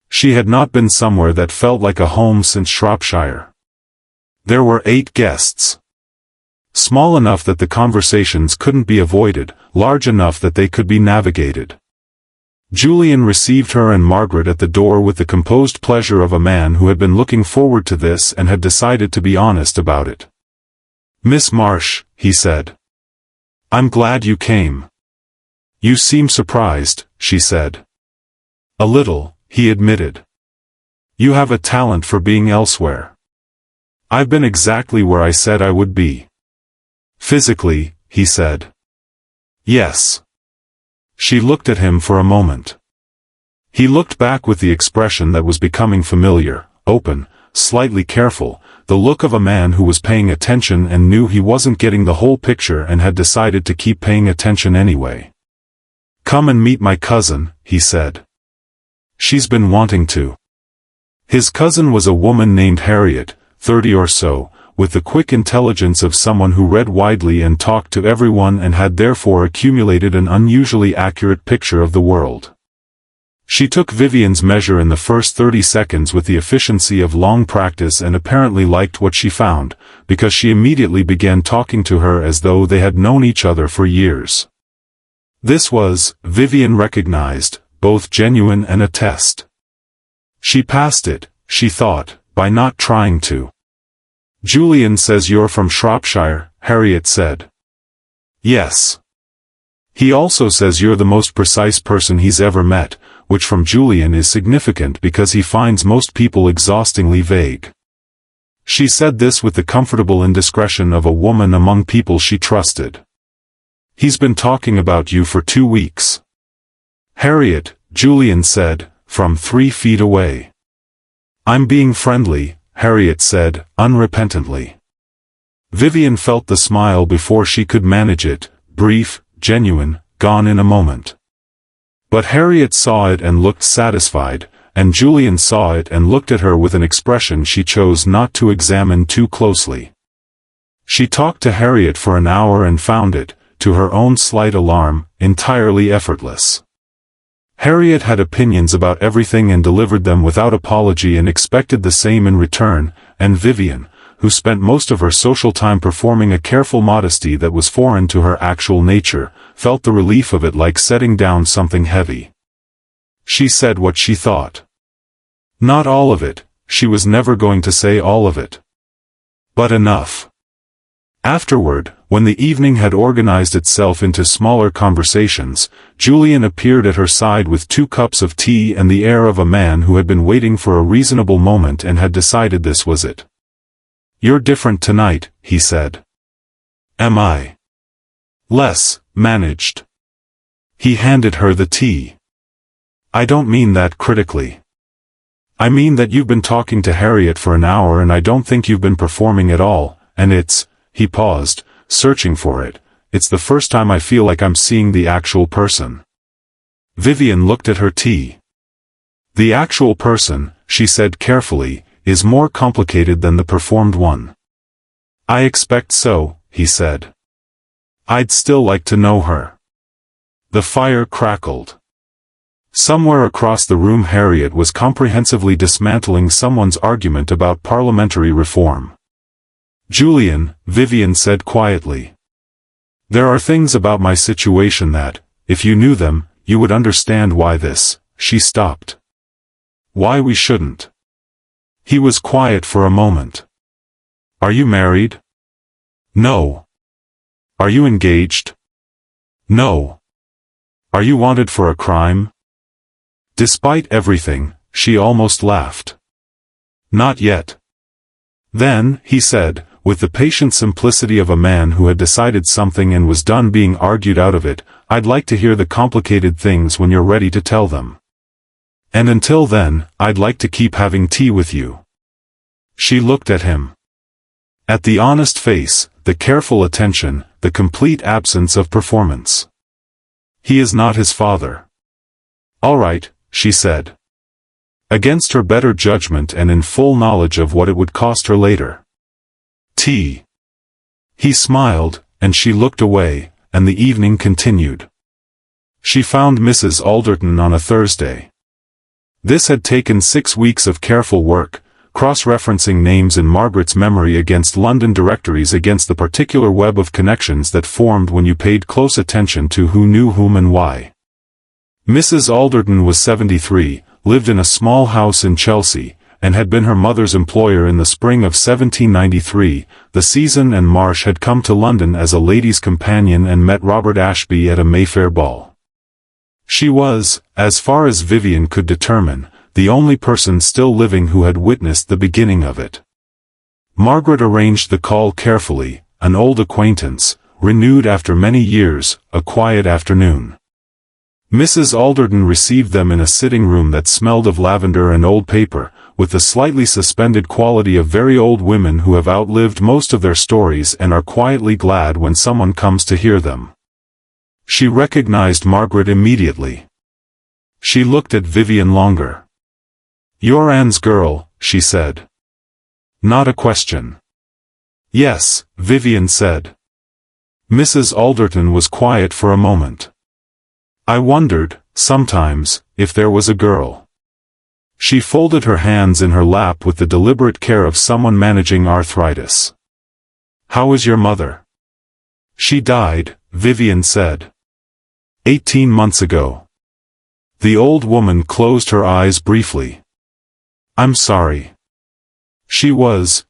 She had not been somewhere that felt like a home since Shropshire. There were 8 guests. Small enough that the conversations couldn't be avoided, large enough that they could be navigated. Julian received her and Margaret at the door with the composed pleasure of a man who had been looking forward to this and had decided to be honest about it. "Miss Marsh," he said. "I'm glad you came." "You seem surprised," she said. "A little," he admitted. "You have a talent for being elsewhere." "I've been exactly where I said I would be." "Physically," he said. "Yes." She looked at him for a moment. He looked back with the expression that was becoming familiar, open, slightly careful, the look of a man who was paying attention and knew he wasn't getting the whole picture and had decided to keep paying attention anyway. "Come and meet my cousin," he said. "She's been wanting to." His cousin was a woman named Harriet, 30 or so, with the quick intelligence of someone who read widely and talked to everyone and had therefore accumulated an unusually accurate picture of the world. She took Vivian's measure in the first 30 seconds with the efficiency of long practice and apparently liked what she found, because she immediately began talking to her as though they had known each other for years. This was, Vivian recognized, both genuine and a test. She passed it, she thought, by not trying to. "Julian says you're from Shropshire," Harriet said. "Yes. He also says you're the most precise person he's ever met, which from Julian is significant because he finds most people exhaustingly vague." She said this with the comfortable indiscretion of a woman among people she trusted. "He's been talking about you for 2 weeks." "Harriet," Julian said, from 3 feet away. "I'm being friendly," Harriet said, unrepentantly. Vivian felt the smile before she could manage it, brief, genuine, gone in a moment. But Harriet saw it and looked satisfied, and Julian saw it and looked at her with an expression she chose not to examine too closely. She talked to Harriet for an hour and found it, to her own slight alarm, entirely effortless. Harriet had opinions about everything and delivered them without apology and expected the same in return, and Vivian, who spent most of her social time performing a careful modesty that was foreign to her actual nature, felt the relief of it like setting down something heavy. She said what she thought. Not all of it, she was never going to say all of it. But enough. Afterward, when the evening had organized itself into smaller conversations, Julian appeared at her side with 2 cups of tea and the air of a man who had been waiting for a reasonable moment and had decided this was it. "You're different tonight," he said. "Am I?" "Less managed." He handed her the tea. "I don't mean that critically. I mean that you've been talking to Harriet for an hour and I don't think you've been performing at all, and it's," he paused, searching for it, "it's the first time I feel like I'm seeing the actual person." Vivian looked at her tea. "The actual person," she said carefully, is more complicated than the performed one. I expect so, he said. I'd still like to know her. The fire crackled. Somewhere across the room Harriet was comprehensively dismantling someone's argument about parliamentary reform. Julian, Vivian said quietly. There are things about my situation that, if you knew them, you would understand why this. She stopped. Why we shouldn't. He was quiet for a moment. Are you married? No. Are you engaged? No. Are you wanted for a crime? Despite everything, she almost laughed. Not yet. Then, he said, with the patient simplicity of a man who had decided something and was done being argued out of it, I'd like to hear the complicated things when you're ready to tell them. And until then, I'd like to keep having tea with you. She looked at him. At the honest face, the careful attention, the complete absence of performance. He is not his father. All right, she said. Against her better judgment and in full knowledge of what it would cost her later. Tea. He smiled, and she looked away, and the evening continued. She found Mrs. Alderton on a Thursday. This had taken 6 weeks of careful work, cross-referencing names in Margaret's memory against London directories against the particular web of connections that formed when you paid close attention to who knew whom and why. Mrs. Alderton was 73, lived in a small house in Chelsea, and had been her mother's employer in the spring of 1793. The season and Marsh had come to London as a lady's companion and met Robert Ashby at a Mayfair ball. She was, as far as Vivian could determine, the only person still living who had witnessed the beginning of it. Margaret arranged the call carefully, an old acquaintance, renewed after many years, a quiet afternoon. Mrs. Alderton received them in a sitting room that smelled of lavender and old paper, with the slightly suspended quality of very old women who have outlived most of their stories and are quietly glad when someone comes to hear them. She recognized Margaret immediately. She looked at Vivian longer. "You're Anne's girl," she said. Not a question. "Yes," Vivian said. Mrs. Alderton was quiet for a moment. "I wondered, sometimes, if there was a girl." She folded her hands in her lap with the deliberate care of someone managing arthritis. "How is your mother?" "She died," Vivian said. 18 months ago." The old woman closed her eyes briefly. "I'm sorry." She was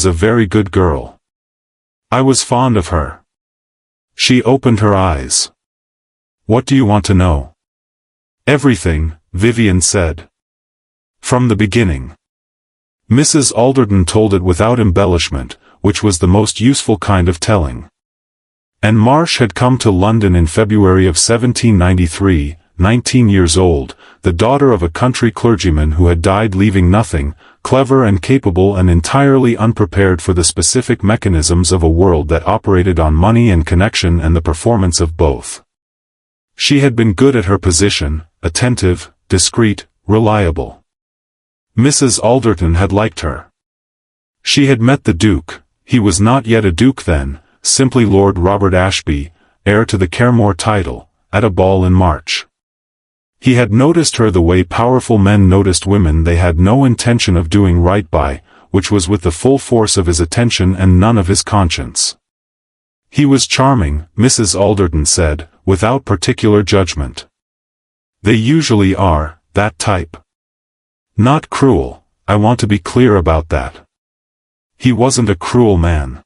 a very good girl. I was fond of her." She opened her eyes. "What do you want to know?" "Everything," Vivian said. "From the beginning." Mrs. Alderton told it without embellishment, which was the most useful kind of telling. And Marsh had come to London in February of 1793, 19 years old, the daughter of a country clergyman who had died leaving nothing, clever and capable and entirely unprepared for the specific mechanisms of a world that operated on money and connection and the performance of both. She had been good at her position, attentive, discreet, reliable. Mrs. Alderton had liked her. She had met the Duke. He was not yet a Duke then, simply Lord Robert Ashby, heir to the Caremore title, at a ball in March. He had noticed her the way powerful men noticed women they had no intention of doing right by, which was with the full force of his attention and none of his conscience. He was charming, Mrs. Alderton said, without particular judgment. They usually are, that type. Not cruel, I want to be clear about that. He wasn't a cruel man.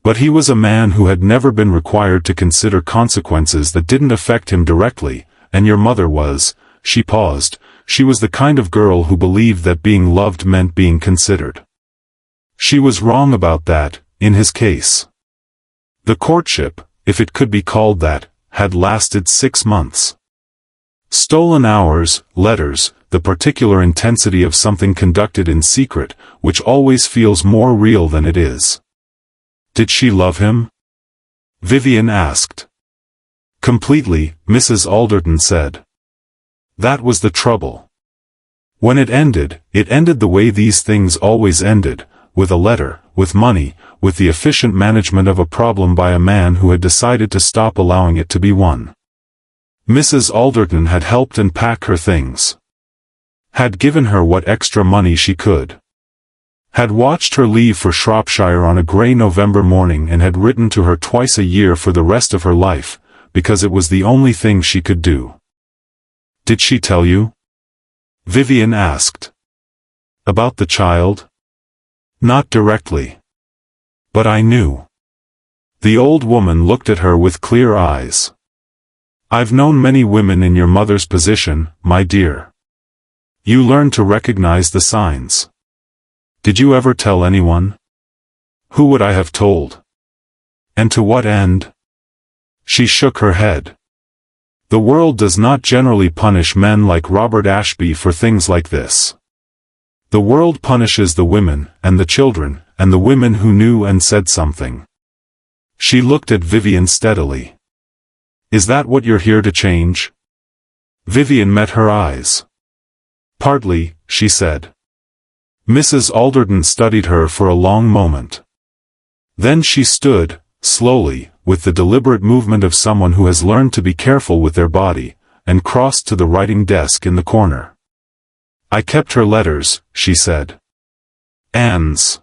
But he was a man who had never been required to consider consequences that didn't affect him directly, and your mother was, she paused, she was the kind of girl who believed that being loved meant being considered. She was wrong about that, in his case. The courtship, if it could be called that, had lasted 6 months. Stolen hours, letters, the particular intensity of something conducted in secret, which always feels more real than it is. Did she love him? Vivian asked. Completely, Mrs. Alderton said. That was the trouble. When it ended the way these things always ended, with a letter, with money, with the efficient management of a problem by a man who had decided to stop allowing it to be one. Mrs. Alderton had helped unpack her things. Had given her what extra money she could. Had watched her leave for Shropshire on a grey November morning and had written to her twice a year for the rest of her life, because it was the only thing she could do. "Did she tell you?" Vivian asked. "About the child?" "Not directly. But I knew." The old woman looked at her with clear eyes. "I've known many women in your mother's position, my dear. You learn to recognize the signs. Did you ever tell anyone?" "Who would I have told? And to what end?" She shook her head. "The world does not generally punish men like Robert Ashby for things like this. The world punishes the women, and the children, and the women who knew and said something." She looked at Vivian steadily. "Is that what you're here to change?" Vivian met her eyes. "Partly," she said. Mrs. Alderton studied her for a long moment. Then she stood, slowly, with the deliberate movement of someone who has learned to be careful with their body, and crossed to the writing desk in the corner. "I kept her letters," she said. "Anne's.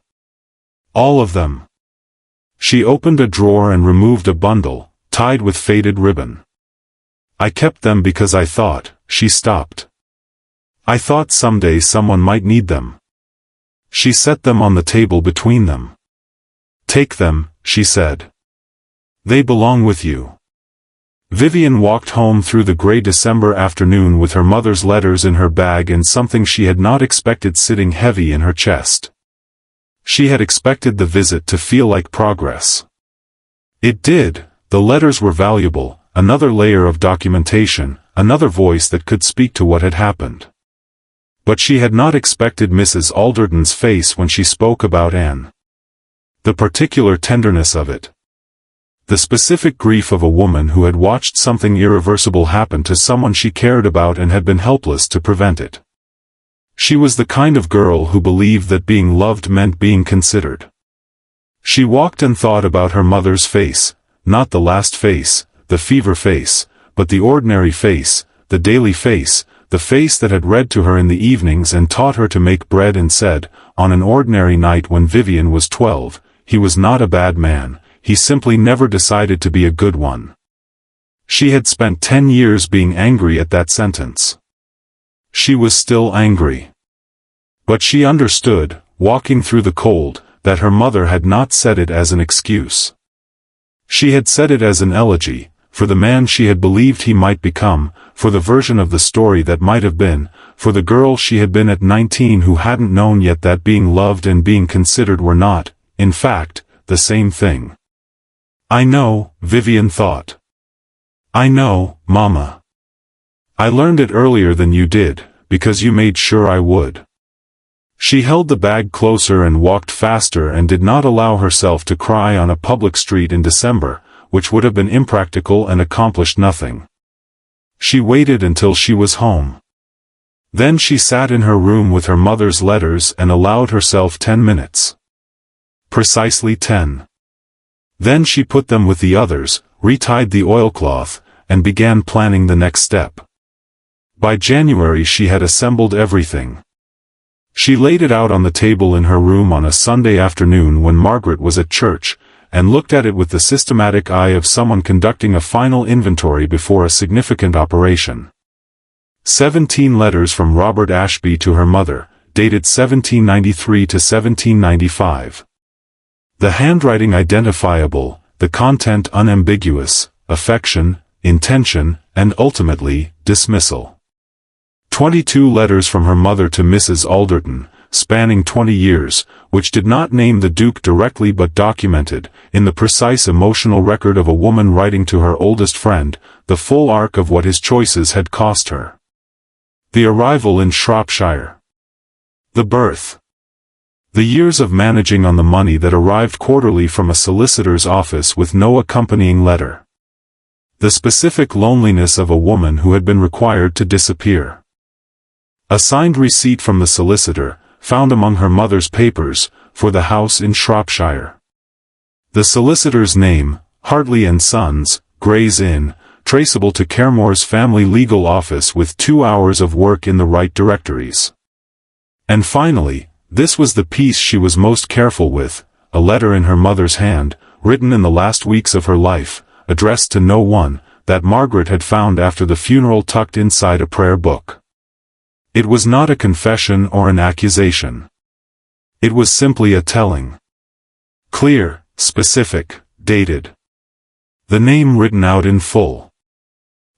All of them." She opened a drawer and removed a bundle, tied with faded ribbon. "I kept them because I thought," she stopped. "I thought someday someone might need them." She set them on the table between them. "Take them," she said. "They belong with you." Vivian walked home through the grey December afternoon with her mother's letters in her bag and something she had not expected sitting heavy in her chest. She had expected the visit to feel like progress. It did. The letters were valuable, another layer of documentation, another voice that could speak to what had happened. But she had not expected Mrs. Alderton's face when she spoke about Anne. The particular tenderness of it. The specific grief of a woman who had watched something irreversible happen to someone she cared about and had been helpless to prevent it. She was the kind of girl who believed that being loved meant being considered. She walked and thought about her mother's face, not the last face, the fever face, but the ordinary face, the daily face, the face that had read to her in the evenings and taught her to make bread and said, on an ordinary night when Vivian was 12, he was not a bad man. He simply never decided to be a good one. She had spent 10 years being angry at that sentence. She was still angry. But she understood, walking through the cold, that her mother had not said it as an excuse. She had said it as an elegy, for the man she had believed he might become, for the version of the story that might have been, for the girl she had been at 19 who hadn't known yet that being loved and being considered were not, in fact, the same thing. "I know," Vivian thought. "I know, Mama. I learned it earlier than you did, because you made sure I would." She held the bag closer and walked faster and did not allow herself to cry on a public street in December, which would have been impractical and accomplished nothing. She waited until she was home. Then she sat in her room with her mother's letters and allowed herself 10 minutes. Precisely 10. Then she put them with the others, retied the oilcloth, and began planning the next step. By January she had assembled everything. She laid it out on the table in her room on a Sunday afternoon when Margaret was at church, and looked at it with the systematic eye of someone conducting a final inventory before a significant operation. 17 letters from Robert Ashby to her mother, dated 1793 to 1795. The handwriting identifiable, the content unambiguous, affection, intention, and ultimately, dismissal. 22 letters from her mother to Mrs. Alderton, spanning 20 years, which did not name the Duke directly but documented, in the precise emotional record of a woman writing to her oldest friend, the full arc of what his choices had cost her. The arrival in Shropshire. The birth. The years of managing on the money that arrived quarterly from a solicitor's office with no accompanying letter. The specific loneliness of a woman who had been required to disappear. A signed receipt from the solicitor, found among her mother's papers, for the house in Shropshire. The solicitor's name, Hartley and Sons, Gray's Inn, traceable to Caremore's family legal office with 2 hours of work in the right directories. And finally, this was the piece she was most careful with, a letter in her mother's hand, written in the last weeks of her life, addressed to no one, that Margaret had found after the funeral tucked inside a prayer book. It was not a confession or an accusation. It was simply a telling. Clear, specific, dated. The name written out in full.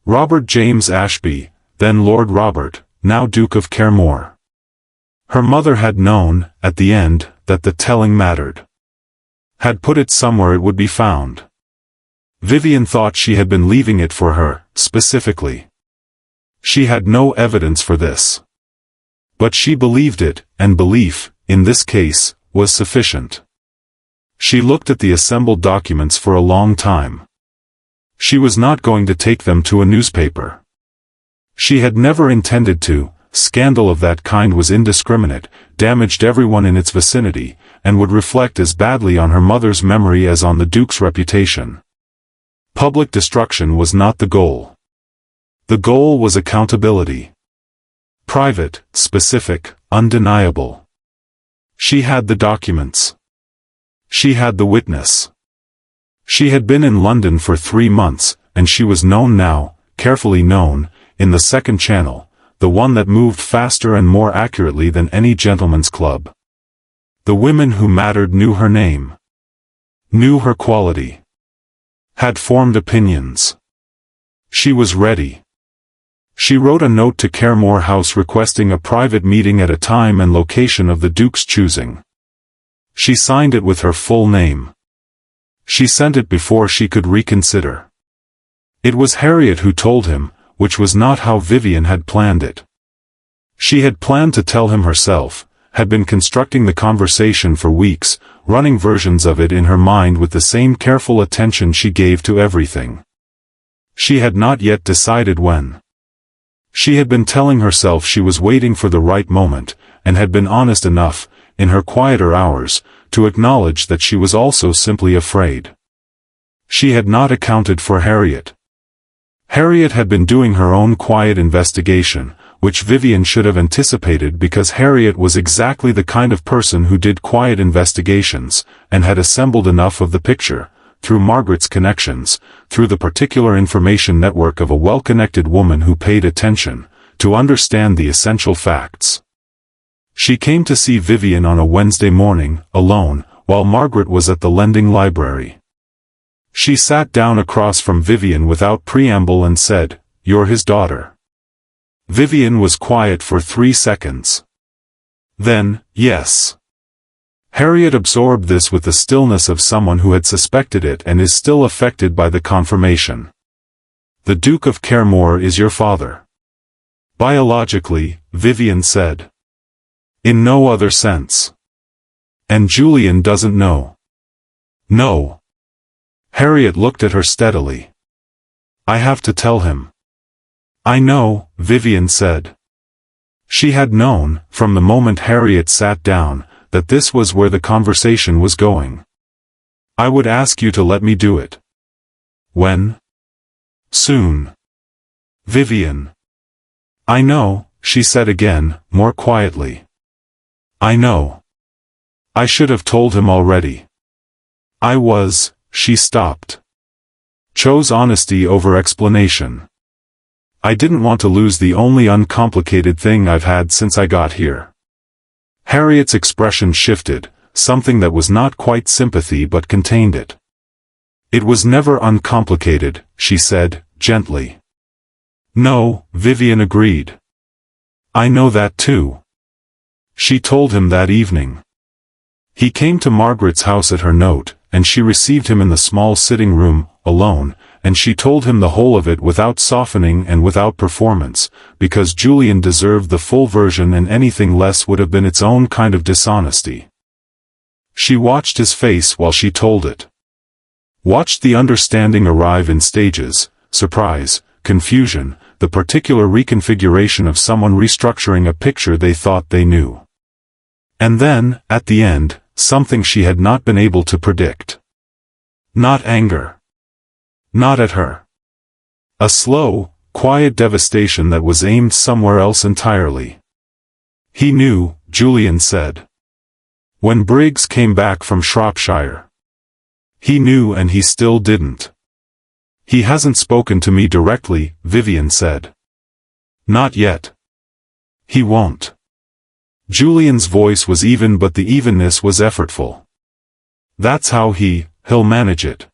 Robert James Ashby, then Lord Robert, now Duke of Caremore. Her mother had known, at the end, that the telling mattered. Had put it somewhere it would be found. Vivian thought she had been leaving it for her, specifically. She had no evidence for this. But she believed it, and belief, in this case, was sufficient. She looked at the assembled documents for a long time. She was not going to take them to a newspaper. She had never intended to. Scandal of that kind was indiscriminate, damaged everyone in its vicinity, and would reflect as badly on her mother's memory as on the Duke's reputation. Public destruction was not the goal. The goal was accountability. Private, specific, undeniable. She had the documents. She had the witness. She had been in London for 3 months, and she was known now, carefully known, in the second channel, the one that moved faster and more accurately than any gentleman's club. The women who mattered knew her name. Knew her quality. Had formed opinions. She was ready. She wrote a note to Caremore House requesting a private meeting at a time and location of the Duke's choosing. She signed it with her full name. She sent it before she could reconsider. It was Harriet who told him, which was not how Vivian had planned it. She had planned to tell him herself, had been constructing the conversation for weeks, running versions of it in her mind with the same careful attention she gave to everything. She had not yet decided when. She had been telling herself she was waiting for the right moment, and had been honest enough, in her quieter hours, to acknowledge that she was also simply afraid. She had not accounted for Harriet. Harriet had been doing her own quiet investigation, which Vivian should have anticipated because Harriet was exactly the kind of person who did quiet investigations, and had assembled enough of the picture, through Margaret's connections, through the particular information network of a well-connected woman who paid attention, to understand the essential facts. She came to see Vivian on a Wednesday morning, alone, while Margaret was at the lending library. She sat down across from Vivian without preamble and said, "You're his daughter." Vivian was quiet for 3 seconds. Then, "Yes." Harriet absorbed this with the stillness of someone who had suspected it and is still affected by the confirmation. "The Duke of Caremore is your father." "Biologically," Vivian said. "In no other sense." "And Julian doesn't know." "No." Harriet looked at her steadily. "I have to tell him." "I know," Vivian said. She had known, from the moment Harriet sat down, that this was where the conversation was going. "I would ask you to let me do it." "When?" "Soon." "Vivian." "I know," she said again, more quietly. "I know. I should have told him already. She stopped. Chose honesty over explanation. "I didn't want to lose the only uncomplicated thing I've had since I got here." Harriet's expression shifted, something that was not quite sympathy but contained it. "It was never uncomplicated," she said, gently. "No," Vivian agreed. "I know that too." She told him that evening. He came to Margaret's house at her note, and she received him in the small sitting room, alone, and she told him the whole of it without softening and without performance, because Julian deserved the full version and anything less would have been its own kind of dishonesty. She watched his face while she told it. Watched the understanding arrive in stages, surprise, confusion, the particular reconfiguration of someone restructuring a picture they thought they knew. And then, at the end, something she had not been able to predict. Not anger. Not at her. A slow, quiet devastation that was aimed somewhere else entirely. He knew, Julian said. When Briggs came back from Shropshire. He knew, and he still didn't. He hasn't spoken to me directly, Vivian said. Not yet. He won't. Julian's voice was even, but the evenness was effortful. That's how he'll manage it.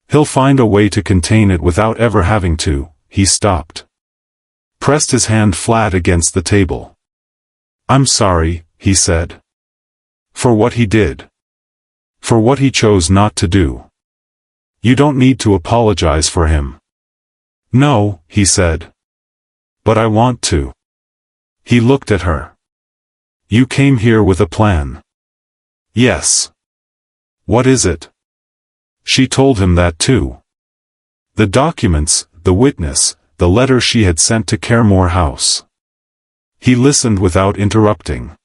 He'll find a way to contain it without ever having to. He stopped. Pressed his hand flat against the table. I'm sorry, he said. For what he did. For what he chose not to do. You don't need to apologize for him. No, he said. But I want to. He looked at her. You came here with a plan. Yes. What is it? She told him that too. The documents, the witness, the letter she had sent to Caremore House. He listened without interrupting.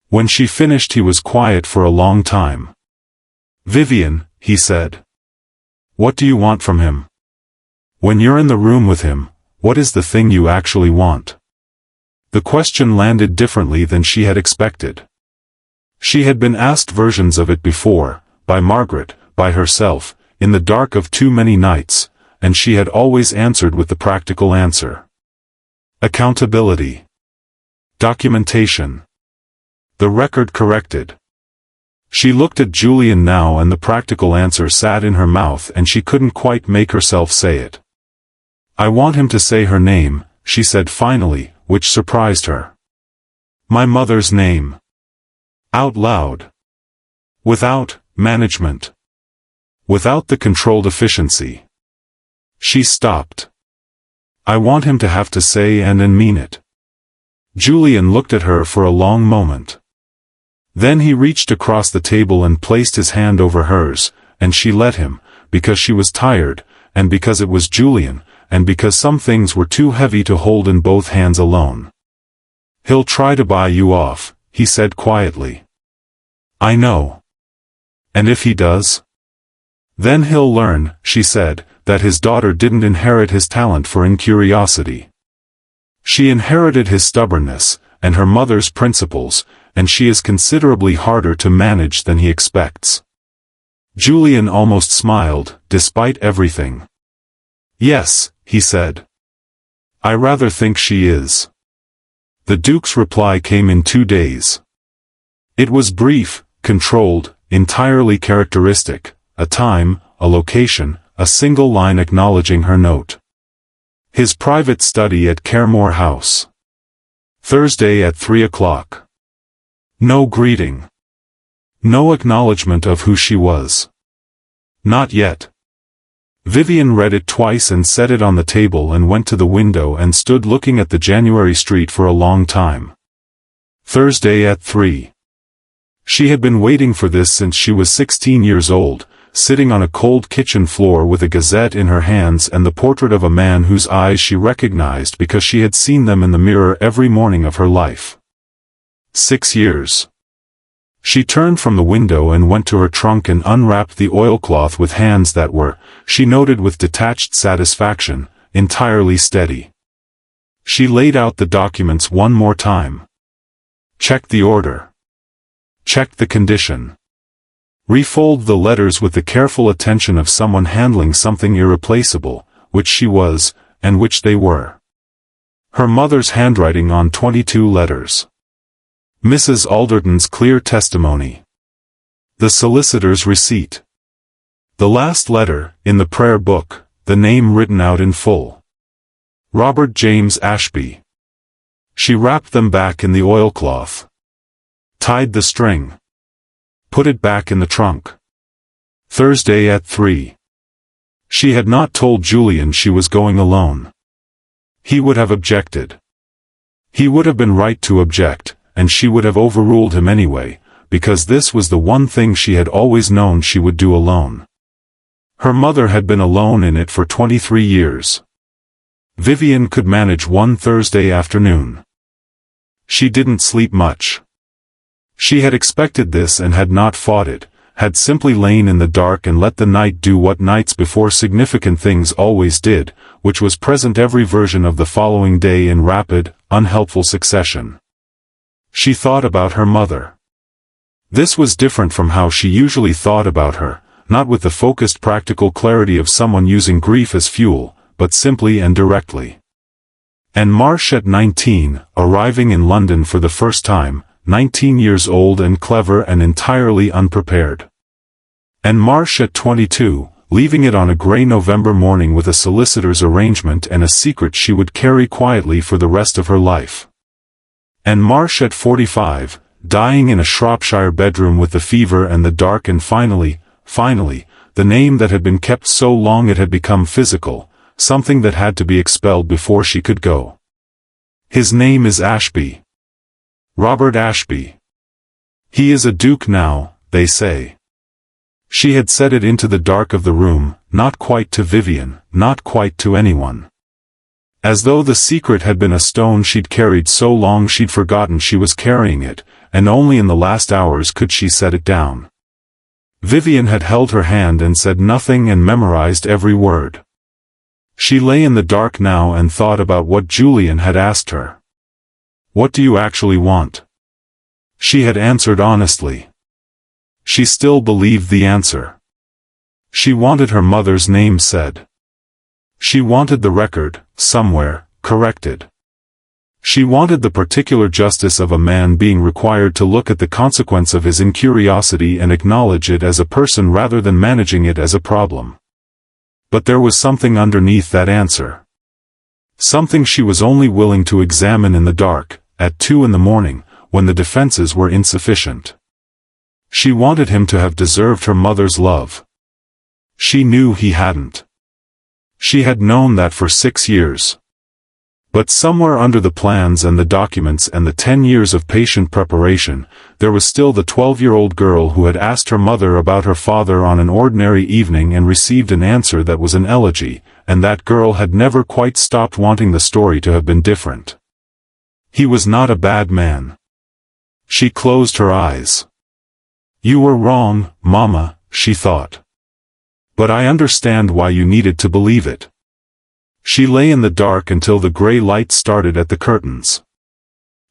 When she finished he was quiet for a long time. Vivian, he said. What do you want from him? When you're in the room with him, what is the thing you actually want? The question landed differently than she had expected. She had been asked versions of it before, by Margaret, by herself, in the dark of too many nights, and she had always answered with the practical answer. Accountability. Documentation. The record corrected. She looked at Julian now, and the practical answer sat in her mouth, and she couldn't quite make herself say it. I want him to say her name, she said finally, which surprised her. My mother's name. Out loud. Without management. Without the controlled efficiency. She stopped. I want him to have to say and mean it. Julian looked at her for a long moment. Then he reached across the table and placed his hand over hers, and she let him, because she was tired, and because it was Julian, and because some things were too heavy to hold in both hands alone. He'll try to buy you off, he said quietly. I know. And if he does? Then he'll learn, she said, that his daughter didn't inherit his talent for incuriosity. She inherited his stubbornness, and her mother's principles, and she is considerably harder to manage than he expects. Julian almost smiled, despite everything. Yes, he said. I rather think she is. The Duke's reply came in 2 days. It was brief, controlled, entirely characteristic, a time, a location, a single line acknowledging her note. His private study at Caremore House. Thursday at 3 o'clock. No greeting. No acknowledgement of who she was. Not yet. Vivian read it twice and set it on the table and went to the window and stood looking at the January street for a long time. Thursday at 3. She had been waiting for this since she was 16 years old, sitting on a cold kitchen floor with a gazette in her hands and the portrait of a man whose eyes she recognized because she had seen them in the mirror every morning of her life. 6 years. She turned from the window and went to her trunk and unwrapped the oilcloth with hands that were, she noted with detached satisfaction, entirely steady. She laid out the documents one more time. Checked the order. Checked the condition. Refold the letters with the careful attention of someone handling something irreplaceable, which she was, and which they were. Her mother's handwriting on 22 letters. Mrs. Alderton's clear testimony. The solicitor's receipt. The last letter, in the prayer book, the name written out in full. Robert James Ashby. She wrapped them back in the oilcloth. Tied the string. Put it back in the trunk. Thursday at 3. She had not told Julian she was going alone. He would have objected. He would have been right to object, and she would have overruled him anyway, because this was the one thing she had always known she would do alone. Her mother had been alone in it for 23 years. Vivian could manage one Thursday afternoon. She didn't sleep much. She had expected this and had not fought it, had simply lain in the dark and let the night do what nights before significant things always did, which was present every version of the following day in rapid, unhelpful succession. She thought about her mother. This was different from how she usually thought about her, not with the focused practical clarity of someone using grief as fuel, but simply and directly. And Marsh at 19, arriving in London for the first time, 19 years old and clever and entirely unprepared. And Marsh at 22, leaving it on a grey November morning with a solicitor's arrangement and a secret she would carry quietly for the rest of her life. And Marsh at 45, dying in a Shropshire bedroom with the fever and the dark, and finally, the name that had been kept so long it had become physical, something that had to be expelled before she could go. His name is Ashby. Robert Ashby. He is a duke now, they say. She had said it into the dark of the room, not quite to Vivian, not quite to anyone. As though the secret had been a stone she'd carried so long she'd forgotten she was carrying it, and only in the last hours could she set it down. Vivian had held her hand and said nothing and memorized every word. She lay in the dark now and thought about what Julian had asked her. "What do you actually want?" She had answered honestly. She still believed the answer. She wanted her mother's name said. She wanted the record, somewhere, corrected. She wanted the particular justice of a man being required to look at the consequence of his incuriosity and acknowledge it as a person rather than managing it as a problem. But there was something underneath that answer. Something she was only willing to examine in the dark, at 2 in the morning, when the defenses were insufficient. She wanted him to have deserved her mother's love. She knew he hadn't. She had known that for 6 years. But somewhere under the plans and the documents and the 10 years of patient preparation, there was still the 12-year-old girl who had asked her mother about her father on an ordinary evening and received an answer that was an elegy, and that girl had never quite stopped wanting the story to have been different. He was not a bad man. She closed her eyes. "You were wrong, Mama," she thought. "But I understand why you needed to believe it." She lay in the dark until the gray light started at the curtains.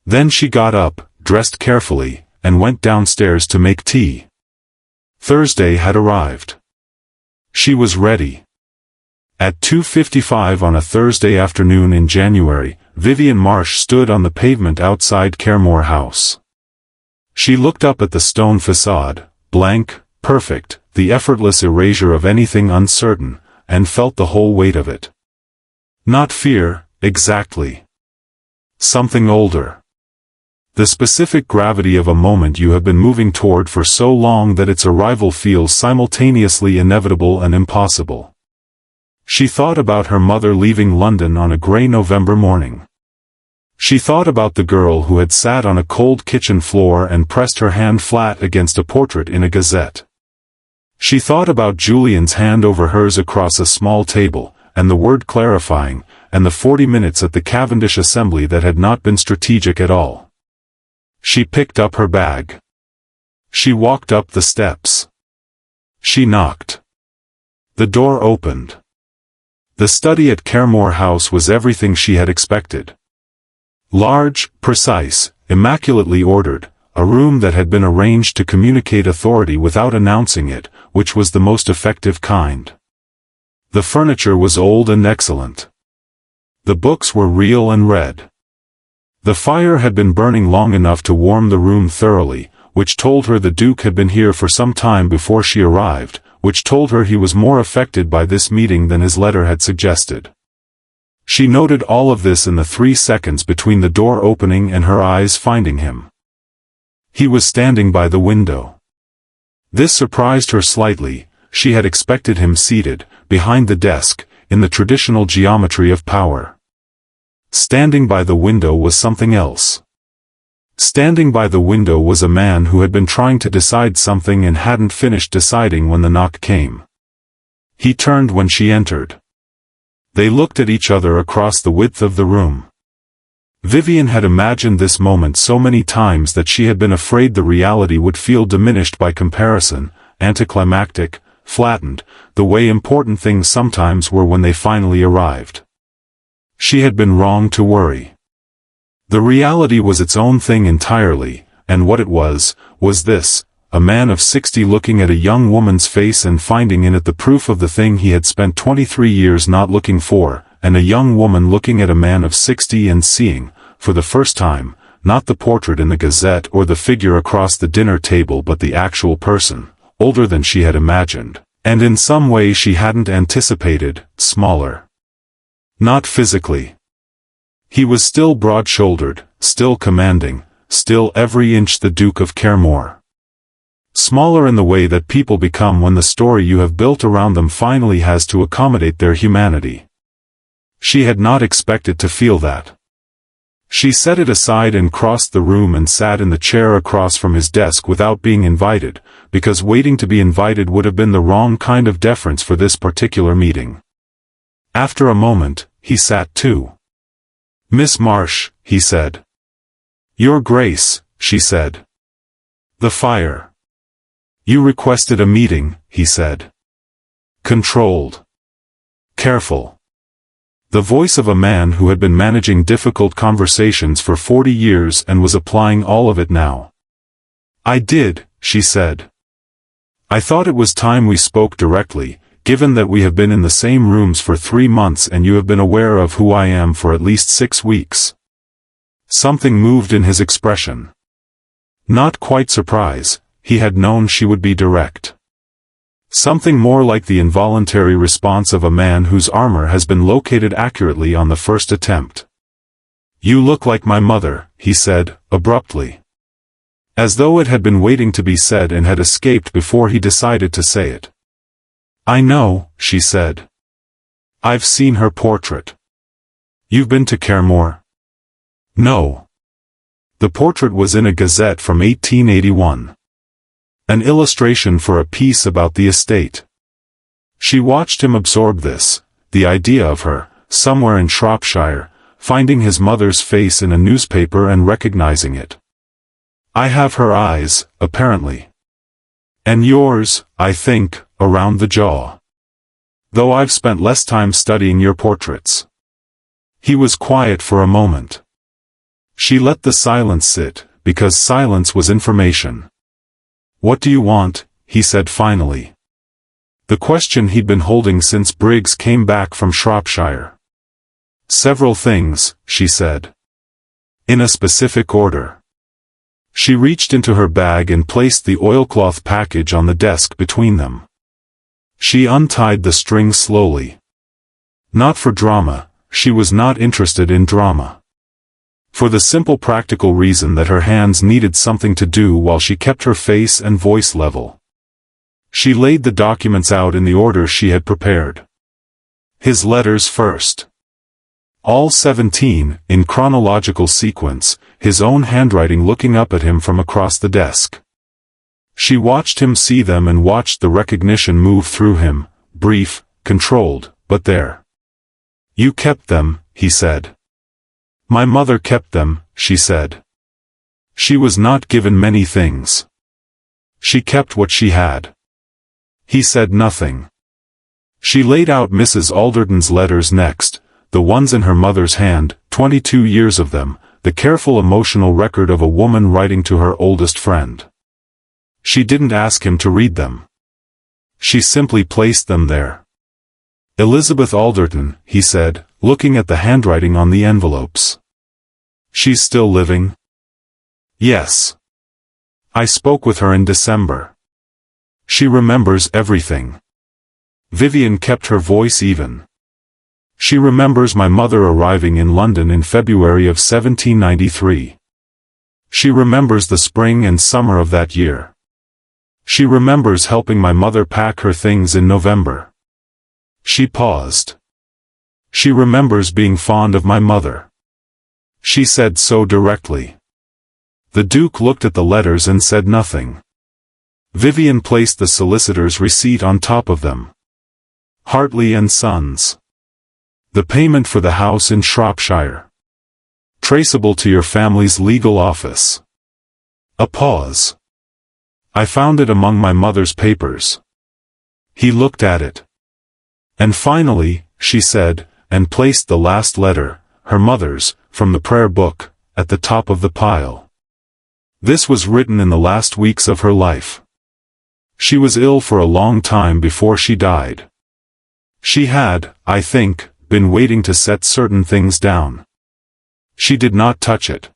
Then she got up, dressed carefully, and went downstairs to make tea. Thursday had arrived. She was ready. At 2:55 on a Thursday afternoon in January, Vivian Marsh stood on the pavement outside Caremore House. She looked up at the stone facade, blank, perfect, the effortless erasure of anything uncertain, and felt the whole weight of it. Not fear, exactly. Something older. The specific gravity of a moment you have been moving toward for so long that its arrival feels simultaneously inevitable and impossible. She thought about her mother leaving London on a grey November morning. She thought about the girl who had sat on a cold kitchen floor and pressed her hand flat against a portrait in a gazette. She thought about Julian's hand over hers across a small table, and the word clarifying, and the 40 minutes at the Cavendish Assembly that had not been strategic at all. She picked up her bag. She walked up the steps. She knocked. The door opened. The study at Caremore House was everything she had expected. Large, precise, immaculately ordered, a room that had been arranged to communicate authority without announcing it, which was the most effective kind. The furniture was old and excellent. The books were real and red. The fire had been burning long enough to warm the room thoroughly, which told her the Duke had been here for some time before she arrived, which told her he was more affected by this meeting than his letter had suggested. She noted all of this in the 3 seconds between the door opening and her eyes finding him. He was standing by the window. This surprised her slightly. She had expected him seated, behind the desk, in the traditional geometry of power. Standing by the window was something else. Standing by the window was a man who had been trying to decide something and hadn't finished deciding when the knock came. He turned when she entered. They looked at each other across the width of the room. Vivian had imagined this moment so many times that she had been afraid the reality would feel diminished by comparison, anticlimactic, flattened, the way important things sometimes were when they finally arrived. She had been wrong to worry. The reality was its own thing entirely, and what it was this, a man of 60 looking at a young woman's face and finding in it the proof of the thing he had spent 23 years not looking for, and a young woman looking at a man of 60 and seeing, for the first time, not the portrait in the Gazette or the figure across the dinner table but the actual person, older than she had imagined, and in some way she hadn't anticipated, smaller. Not physically. He was still broad-shouldered, still commanding, still every inch the Duke of Claremore. Smaller in the way that people become when the story you have built around them finally has to accommodate their humanity. She had not expected to feel that. She set it aside and crossed the room and sat in the chair across from his desk without being invited, because waiting to be invited would have been the wrong kind of deference for this particular meeting. After a moment, he sat too. "Miss Marsh," he said. "Your Grace," she said. "The fire." "You requested a meeting," he said. Controlled. Careful. The voice of a man who had been managing difficult conversations for 40 years and was applying all of it now. "I did," she said. "I thought it was time we spoke directly, given that we have been in the same rooms for 3 months and you have been aware of who I am for at least 6 weeks. Something moved in his expression. Not quite surprise, he had known she would be direct. Something more like the involuntary response of a man whose armor has been located accurately on the first attempt. "You look like my mother," he said, abruptly. As though it had been waiting to be said and had escaped before he decided to say it. "I know," she said. "I've seen her portrait." "You've been to Claremore?" "No." The portrait was in a Gazette from 1881. An illustration for a piece about the estate. She watched him absorb this, the idea of her, somewhere in Shropshire, finding his mother's face in a newspaper and recognizing it. "I have her eyes, apparently. And yours, I think, around the jaw. Though I've spent less time studying your portraits." He was quiet for a moment. She let the silence sit, because silence was information. "What do you want?" he said finally. The question he'd been holding since Briggs came back from Shropshire. "Several things," she said. "In a specific order." She reached into her bag and placed the oilcloth package on the desk between them. She untied the string slowly. Not for drama, she was not interested in drama. For the simple practical reason that her hands needed something to do while she kept her face and voice level. She laid the documents out in the order she had prepared. His letters first. All 17, in chronological sequence, his own handwriting looking up at him from across the desk. She watched him see them and watched the recognition move through him, brief, controlled, but there. "You kept them," he said. "My mother kept them," she said. She was not given many things. She kept what she had. He said nothing. She laid out Mrs. Alderton's letters next, the ones in her mother's hand, 22 years of them, the careful emotional record of a woman writing to her oldest friend. She didn't ask him to read them. She simply placed them there. "Elizabeth Alderton," he said, looking at the handwriting on the envelopes. "She's still living?" "Yes. I spoke with her in December. She remembers everything." Vivian kept her voice even. "She remembers my mother arriving in London in February of 1793. She remembers the spring and summer of that year. She remembers helping my mother pack her things in November." She paused. "She remembers being fond of my mother." She said so directly. The Duke looked at the letters and said nothing. Vivian placed the solicitor's receipt on top of them. "Hartley and Sons." The payment for the house in Shropshire. Traceable to your family's legal office. A pause. I found it among my mother's papers. He looked at it. And finally, she said, and placed the last letter, her mother's, from the prayer book, at the top of the pile. This was written in the last weeks of her life. She was ill for a long time before she died. She had, I think, been waiting to set certain things down. She did not touch it.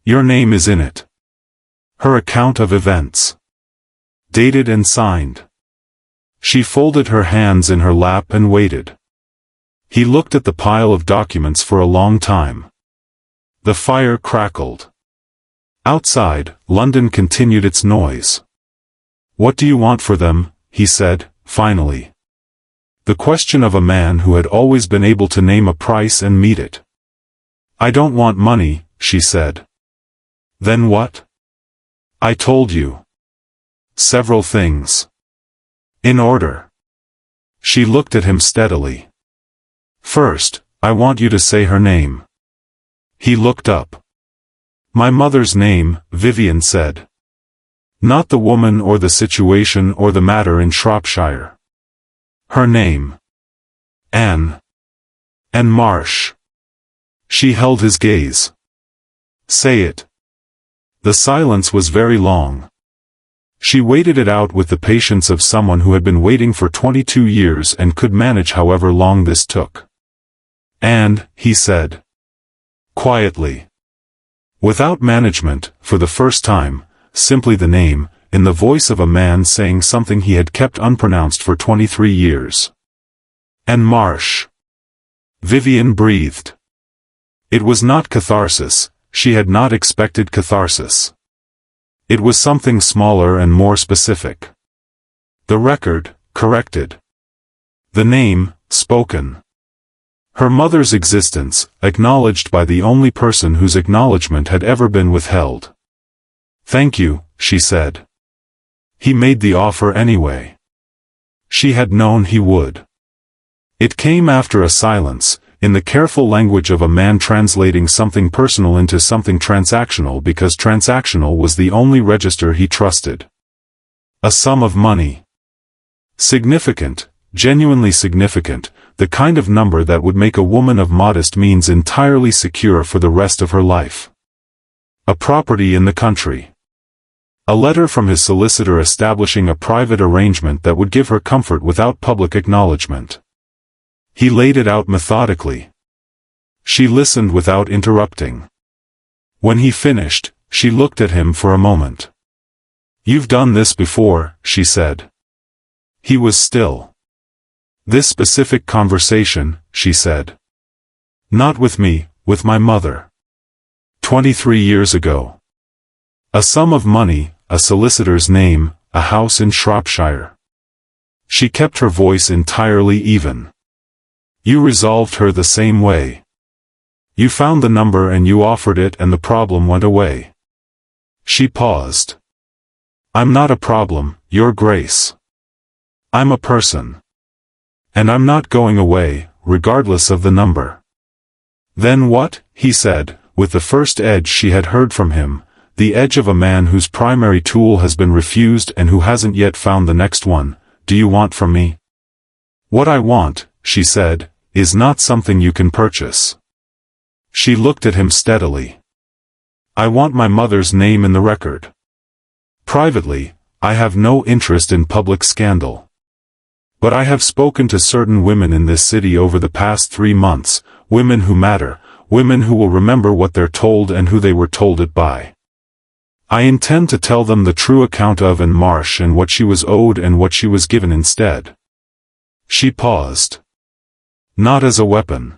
Your name is in it. Her account of events. Dated and signed. She folded her hands in her lap and waited. He looked at the pile of documents for a long time. The fire crackled. Outside, London continued its noise. What do you want for them? He said, finally. The question of a man who had always been able to name a price and meet it. I don't want money, she said. Then what? I told you. Several things. In order. She looked at him steadily. First, I want you to say her name. He looked up. My mother's name, Vivian said. Not the woman or the situation or the matter in Shropshire. Her name. Anne. Anne Marsh. She held his gaze. Say it. The silence was very long. She waited it out with the patience of someone who had been waiting for 22 years and could manage however long this took. And, he said. Quietly. Without management, for the first time, simply the name, in the voice of a man saying something he had kept unpronounced for 23 years. Anne Marsh. Vivian breathed. It was not catharsis, she had not expected catharsis. It was something smaller and more specific. The record, corrected. The name, spoken. Her mother's existence, acknowledged by the only person whose acknowledgement had ever been withheld. Thank you, she said. He made the offer anyway. She had known he would. It came after a silence, in the careful language of a man translating something personal into something transactional because transactional was the only register he trusted. A sum of money. Significant, genuinely significant, the kind of number that would make a woman of modest means entirely secure for the rest of her life. A property in the country. A letter from his solicitor establishing a private arrangement that would give her comfort without public acknowledgement. He laid it out methodically. She listened without interrupting. When he finished, she looked at him for a moment. You've done this before, she said. He was still. This specific conversation, she said. Not with me, with my mother. 23 years ago. A sum of money, a solicitor's name, a house in Shropshire. She kept her voice entirely even. You resolved her the same way. You found the number and you offered it and the problem went away. She paused. I'm not a problem, Your Grace. I'm a person. And I'm not going away, regardless of the number. Then what, he said, with the first edge she had heard from him, the edge of a man whose primary tool has been refused and who hasn't yet found the next one, do you want from me? What I want, she said, is not something you can purchase. She looked at him steadily. I want my mother's name in the record. Privately, I have no interest in public scandal. But I have spoken to certain women in this city over the past 3 months, women who matter, women who will remember what they're told and who they were told it by. I intend to tell them the true account of Anne Marsh and what she was owed and what she was given instead. She paused. Not as a weapon.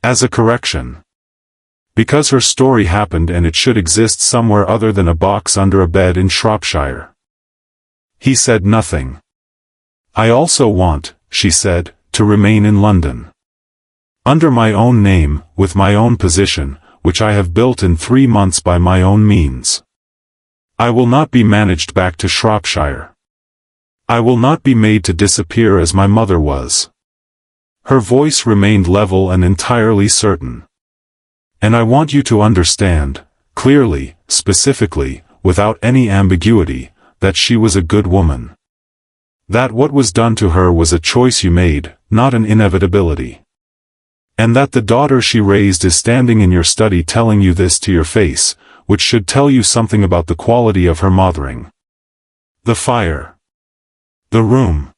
As a correction. Because her story happened and it should exist somewhere other than a box under a bed in Shropshire. He said nothing. I also want, she said, to remain in London. Under my own name, with my own position, which I have built in 3 months by my own means. I will not be managed back to Shropshire. I will not be made to disappear as my mother was. Her voice remained level and entirely certain. And I want you to understand, clearly, specifically, without any ambiguity, that she was a good woman. That what was done to her was a choice you made, not an inevitability. And that the daughter she raised is standing in your study telling you this to your face, which should tell you something about the quality of her mothering. The fire. The room.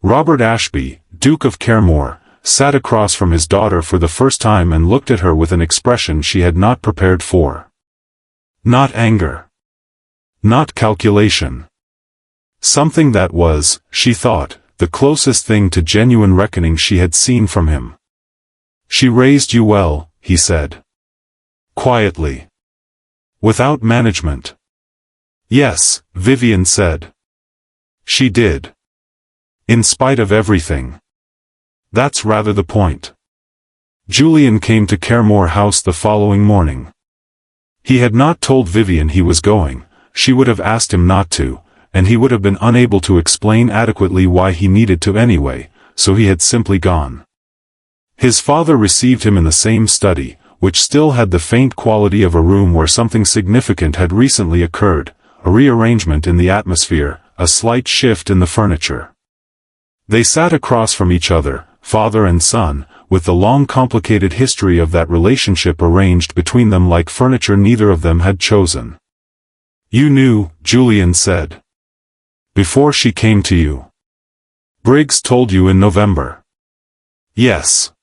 Robert Ashby, Duke of Caremore, sat across from his daughter for the first time and looked at her with an expression she had not prepared for. Not anger. Not calculation. Something that was, she thought, the closest thing to genuine reckoning she had seen from him. She raised you well, he said. Quietly. Without management. Yes, Vivian said. She did. In spite of everything. That's rather the point. Julian came to Caremore House the following morning. He had not told Vivian he was going, she would have asked him not to, and he would have been unable to explain adequately why he needed to anyway, so he had simply gone. His father received him in the same study, which still had the faint quality of a room where something significant had recently occurred, a rearrangement in the atmosphere, a slight shift in the furniture. They sat across from each other, father and son, with the long complicated history of that relationship arranged between them like furniture neither of them had chosen. You knew, Julian said. Before she came to you. Briggs told you in November. Yes.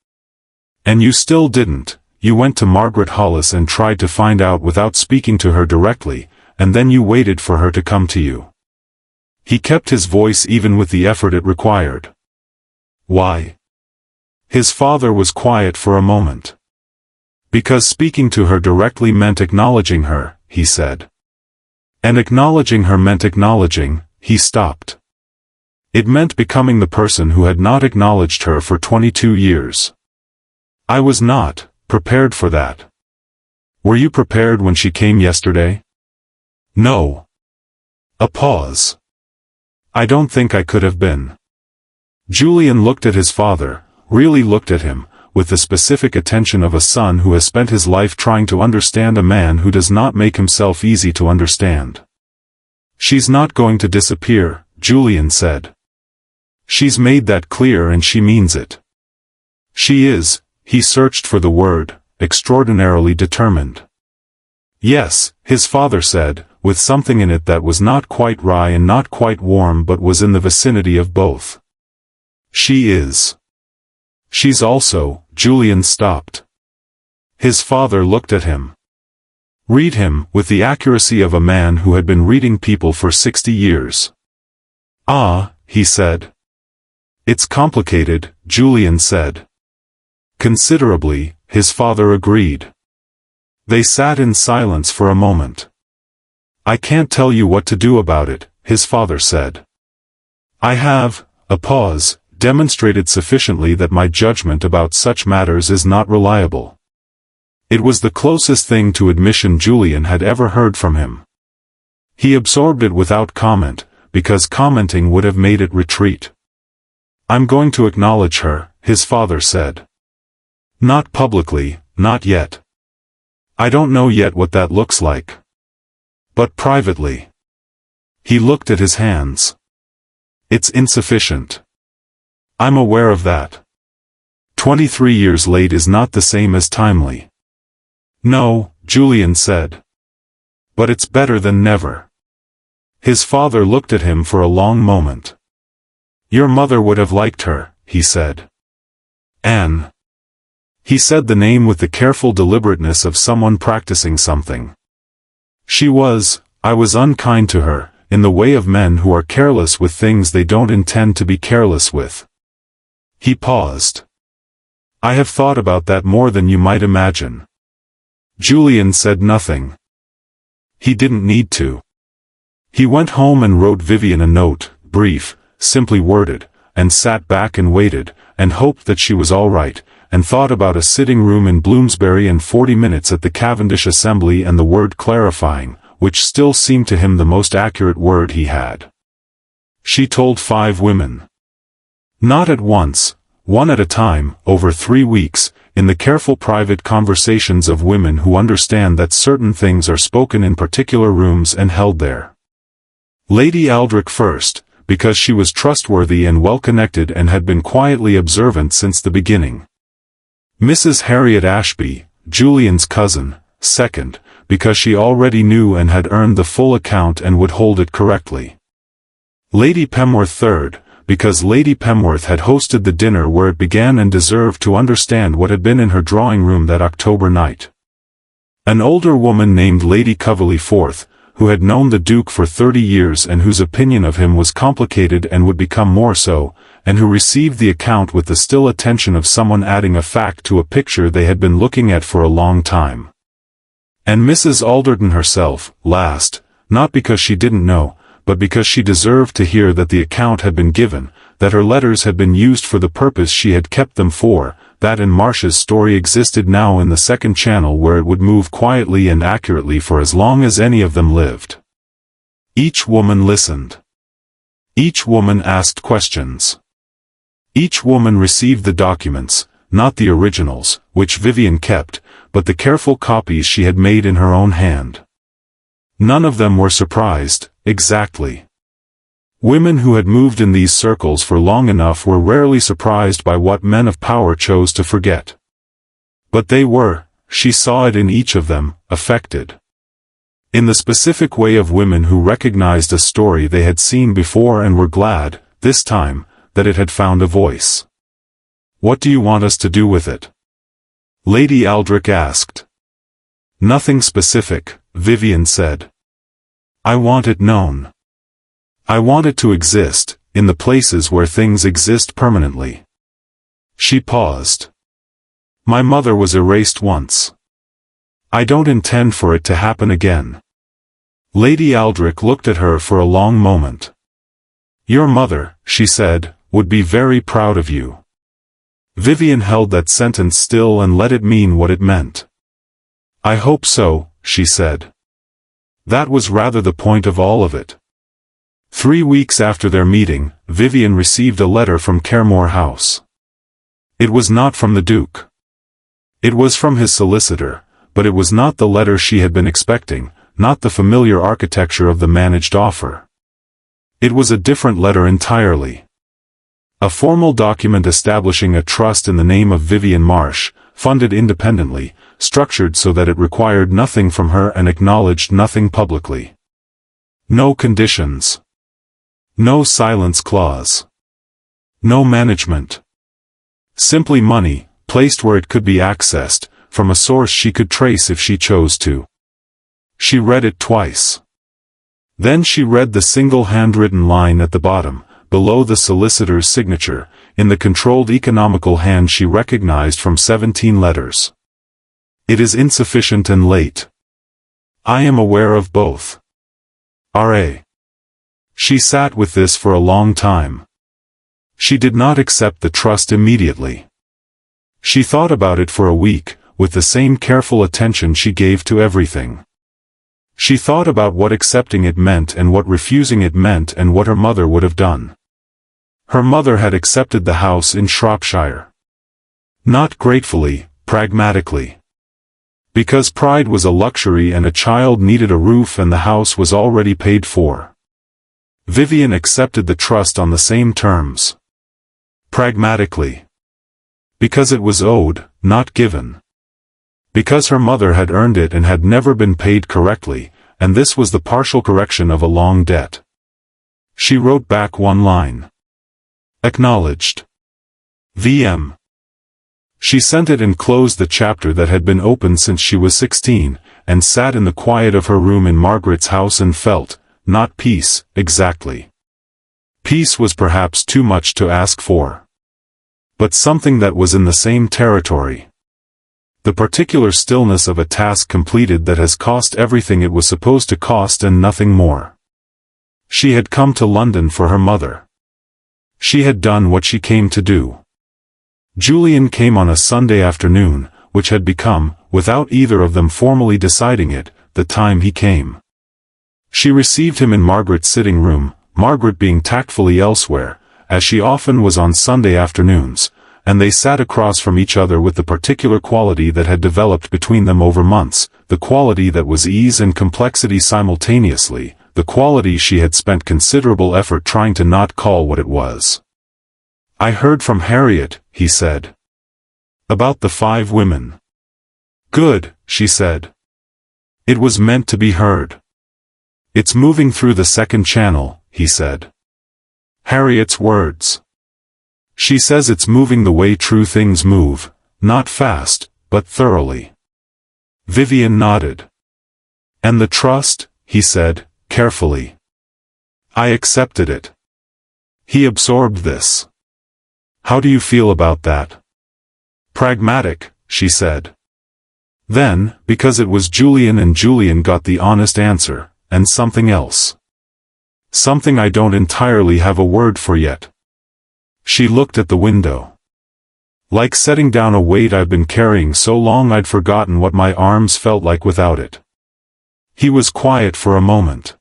And you still didn't, you went to Margaret Hollis and tried to find out without speaking to her directly, and then you waited for her to come to you. He kept his voice even with the effort it required. Why? His father was quiet for a moment. Because speaking to her directly meant acknowledging her, he said. And acknowledging her meant acknowledging, he stopped. It meant becoming the person who had not acknowledged her for 22 years. I was not prepared for that. Were you prepared when she came yesterday? No. A pause. I don't think I could have been. Julian looked at his father, really looked at him, with the specific attention of a son who has spent his life trying to understand a man who does not make himself easy to understand. She's not going to disappear, Julian said. She's made that clear and she means it. She is, he searched for the word, extraordinarily determined. Yes, his father said, with something in it that was not quite wry and not quite warm but was in the vicinity of both. She is. She's also, Julian stopped. His father looked at him. Read him, with the accuracy of a man who had been reading people for 60 years. Ah, he said. It's complicated, Julian said. Considerably, his father agreed. They sat in silence for a moment. I can't tell you what to do about it, his father said. I have, a pause, demonstrated sufficiently that my judgment about such matters is not reliable. It was the closest thing to admission Julian had ever heard from him. He absorbed it without comment, because commenting would have made it retreat. I'm going to acknowledge her, his father said. Not publicly, not yet. I don't know yet what that looks like. But privately. He looked at his hands. It's insufficient. I'm aware of that. 23 years late is not the same as timely. No, Julian said. But it's better than never. His father looked at him for a long moment. Your mother would have liked her, he said. Anne. He said the name with the careful deliberateness of someone practicing something. I was unkind to her, in the way of men who are careless with things they don't intend to be careless with. He paused. I have thought about that more than you might imagine. Julian said nothing. He didn't need to. He went home and wrote Vivian a note, brief, simply worded, and sat back and waited, and hoped that she was all right, and thought about a sitting room in Bloomsbury and 40 minutes at the Cavendish Assembly and the word clarifying, which still seemed to him the most accurate word he had. She told 5 women. Not at once, one at a time, over 3 weeks, in the careful private conversations of women who understand that certain things are spoken in particular rooms and held there. Lady Aldrich first, because she was trustworthy and well-connected and had been quietly observant since the beginning. Mrs. Harriet Ashby, Julian's cousin, second, because she already knew and had earned the full account and would hold it correctly. Lady Pemworth third, because Lady Pemworth had hosted the dinner where it began and deserved to understand what had been in her drawing-room that October night. An older woman named Lady Coverley fourth, who had known the Duke for 30 years and whose opinion of him was complicated and would become more so, and who received the account with the still attention of someone adding a fact to a picture they had been looking at for a long time. And Mrs. Alderton herself, last, not because she didn't know, but because she deserved to hear that the account had been given, that her letters had been used for the purpose she had kept them for, that in Marsh's story existed now in the second channel where it would move quietly and accurately for as long as any of them lived. Each woman listened. Each woman asked questions. Each woman received the documents, not the originals, which Vivian kept, but the careful copies she had made in her own hand. None of them were surprised, exactly. Women who had moved in these circles for long enough were rarely surprised by what men of power chose to forget. But they were, she saw it in each of them, affected. In the specific way of women who recognized a story they had seen before and were glad, this time, that it had found a voice. "What do you want us to do with it?" Lady Aldrich asked. "Nothing specific," Vivian said. "I want it known. I want it to exist, in the places where things exist permanently." She paused. "My mother was erased once. I don't intend for it to happen again." Lady Aldrich looked at her for a long moment. "Your mother," she said, "would be very proud of you." Vivian held that sentence still and let it mean what it meant. "I hope so," she said. That was rather the point of all of it. 3 weeks after their meeting, Vivian received a letter from Caremore House. It was not from the Duke. It was from his solicitor, but it was not the letter she had been expecting, not the familiar architecture of the managed offer. It was a different letter entirely. A formal document establishing a trust in the name of Vivian Marsh, funded independently, structured so that it required nothing from her and acknowledged nothing publicly. No conditions. No silence clause. No management. Simply money, placed where it could be accessed, from a source she could trace if she chose to. She read it twice. Then she read the single handwritten line at the bottom, below the solicitor's signature, in the controlled economical hand she recognized from 17 letters. "It is insufficient and late. I am aware of both. R.A." She sat with this for a long time. She did not accept the trust immediately. She thought about it for a week, with the same careful attention she gave to everything. She thought about what accepting it meant and what refusing it meant and what her mother would have done. Her mother had accepted the house in Shropshire. Not gratefully, pragmatically. Because pride was a luxury and a child needed a roof and the house was already paid for. Vivian accepted the trust on the same terms. Pragmatically. Because it was owed, not given. Because her mother had earned it and had never been paid correctly, and this was the partial correction of a long debt. She wrote back one line. Acknowledged. VM. She sent it and closed the chapter that had been open since she was 16, and sat in the quiet of her room in Margaret's house and felt, not peace, exactly. Peace was perhaps too much to ask for. But something that was in the same territory. The particular stillness of a task completed that has cost everything it was supposed to cost and nothing more. She had come to London for her mother. She had done what she came to do. Julian came on a Sunday afternoon, which had become, without either of them formally deciding it, the time he came. She received him in Margaret's sitting room, Margaret being tactfully elsewhere, as she often was on Sunday afternoons, and they sat across from each other with the particular quality that had developed between them over months, the quality that was ease and complexity simultaneously, the quality she had spent considerable effort trying to not call what it was. "I heard from Harriet," he said. "About the 5 women." "Good," she said. "It was meant to be heard." "It's moving through the second channel," he said. Harriet's words. "She says it's moving the way true things move, not fast, but thoroughly." Vivian nodded. "And the trust?" he said, carefully. "I accepted it. He absorbed this." "How do you feel about that?" "Pragmatic," she said. Then, because it was Julian and Julian got the honest answer, and something else. "Something I don't entirely have a word for yet." She looked at the window. "Like setting down a weight I've been carrying so long I'd forgotten what my arms felt like without it." He was quiet for a moment.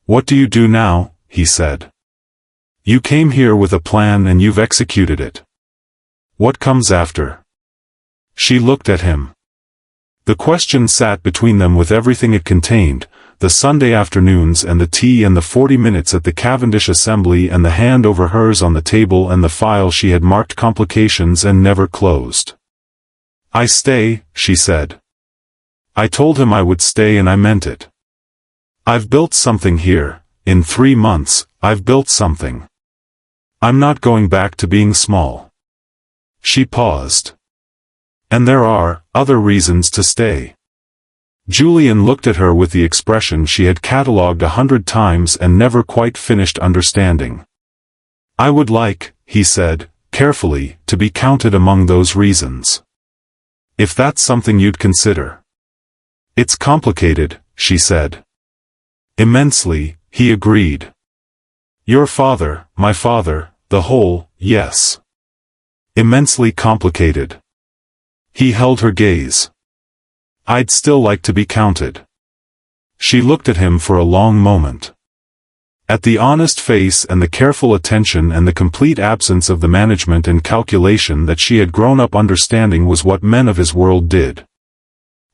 "What do you do now?" he said. "You came here with a plan and you've executed it. What comes after?" She looked at him. The question sat between them with everything it contained, the Sunday afternoons and the tea and the 40 minutes at the Cavendish Assembly and the hand over hers on the table and the file she had marked complications and never closed. "I stay," she said. "I told him I would stay and I meant it. I've built something here, in 3 months, I've built something. I'm not going back to being small." She paused. "And there are other reasons to stay." Julian looked at her with the expression she had catalogued 100 times and never quite finished understanding. "I would like," he said, carefully, "to be counted among those reasons. If that's something you'd consider." "It's complicated," she said. "Immensely," he agreed. "Your father, my father, the whole, yes. Immensely complicated." He held her gaze. "I'd still like to be counted." She looked at him for a long moment. At the honest face and the careful attention and the complete absence of the management and calculation that she had grown up understanding was what men of his world did.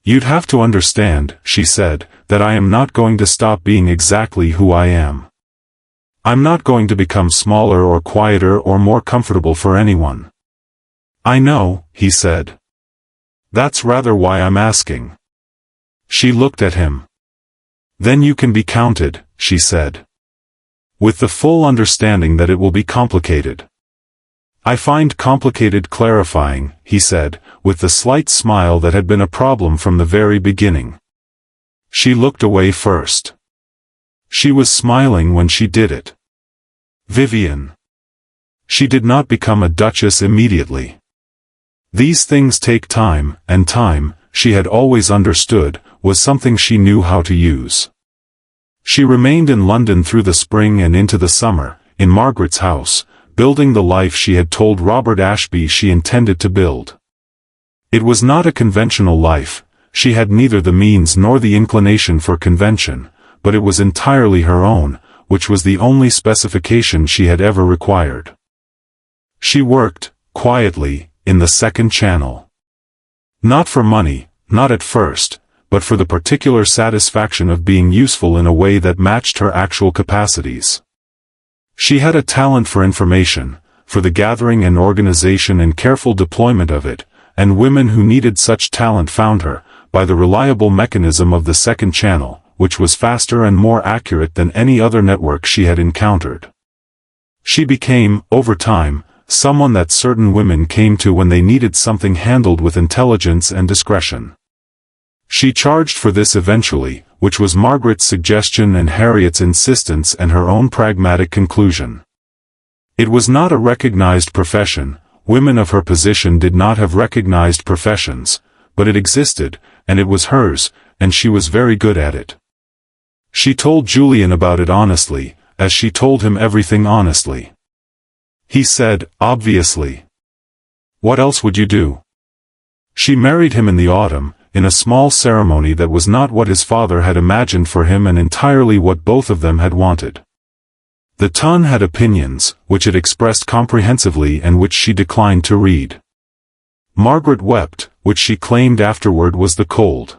"You'd have to understand," she said, "that I am not going to stop being exactly who I am. I'm not going to become smaller or quieter or more comfortable for anyone." "I know," he said. "That's rather why I'm asking." She looked at him. "Then you can be counted," she said. "With the full understanding that it will be complicated." "I find complicated clarifying," he said, with the slight smile that had been a problem from the very beginning. She looked away first. She was smiling when she did it. Vivian. She did not become a duchess immediately. These things take time, and time, she had always understood, was something she knew how to use. She remained in London through the spring and into the summer, in Margaret's house, building the life she had told Robert Ashby she intended to build. It was not a conventional life, she had neither the means nor the inclination for convention, but it was entirely her own, which was the only specification she had ever required. She worked, quietly, in the second channel. Not for money, not at first, but for the particular satisfaction of being useful in a way that matched her actual capacities. She had a talent for information, for the gathering and organization and careful deployment of it, and women who needed such talent found her, by the reliable mechanism of the second channel, which was faster and more accurate than any other network she had encountered. She became, over time, someone that certain women came to when they needed something handled with intelligence and discretion. She charged for this eventually, which was Margaret's suggestion and Harriet's insistence and her own pragmatic conclusion. It was not a recognized profession, women of her position did not have recognized professions, but it existed, and it was hers, and she was very good at it. She told Julian about it honestly, as she told him everything honestly. He said, obviously. "What else would you do?" She married him in the autumn, in a small ceremony that was not what his father had imagined for him and entirely what both of them had wanted. The ton had opinions, which it expressed comprehensively and which she declined to read. Margaret wept, which she claimed afterward was the cold.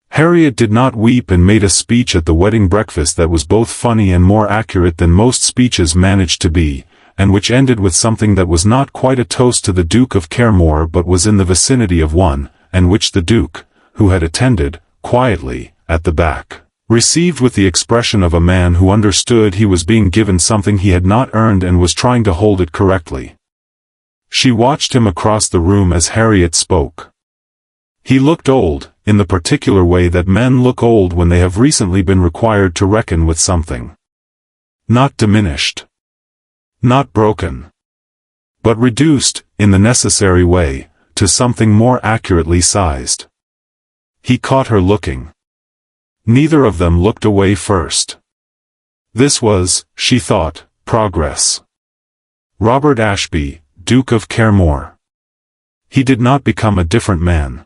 Harriet did not weep and made a speech at the wedding breakfast that was both funny and more accurate than most speeches managed to be, and which ended with something that was not quite a toast to the Duke of Caremore but was in the vicinity of one, and which the Duke, who had attended, quietly, at the back, received with the expression of a man who understood he was being given something he had not earned and was trying to hold it correctly. She watched him across the room as Harriet spoke. He looked old, in the particular way that men look old when they have recently been required to reckon with something. Not diminished. Not broken. But reduced, in the necessary way, to something more accurately sized. He caught her looking. Neither of them looked away first. This was, she thought, progress. Robert Ashby, Duke of Caremore. He did not become a different man.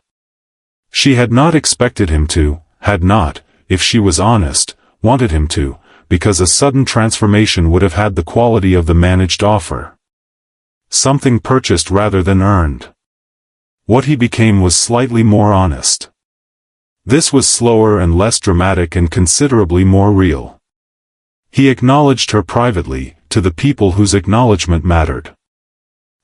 She had not expected him to, had not, if she was honest, wanted him to, because a sudden transformation would have had the quality of the managed offer. Something purchased rather than earned. What he became was slightly more honest. This was slower and less dramatic and considerably more real. He acknowledged her privately, to the people whose acknowledgment mattered.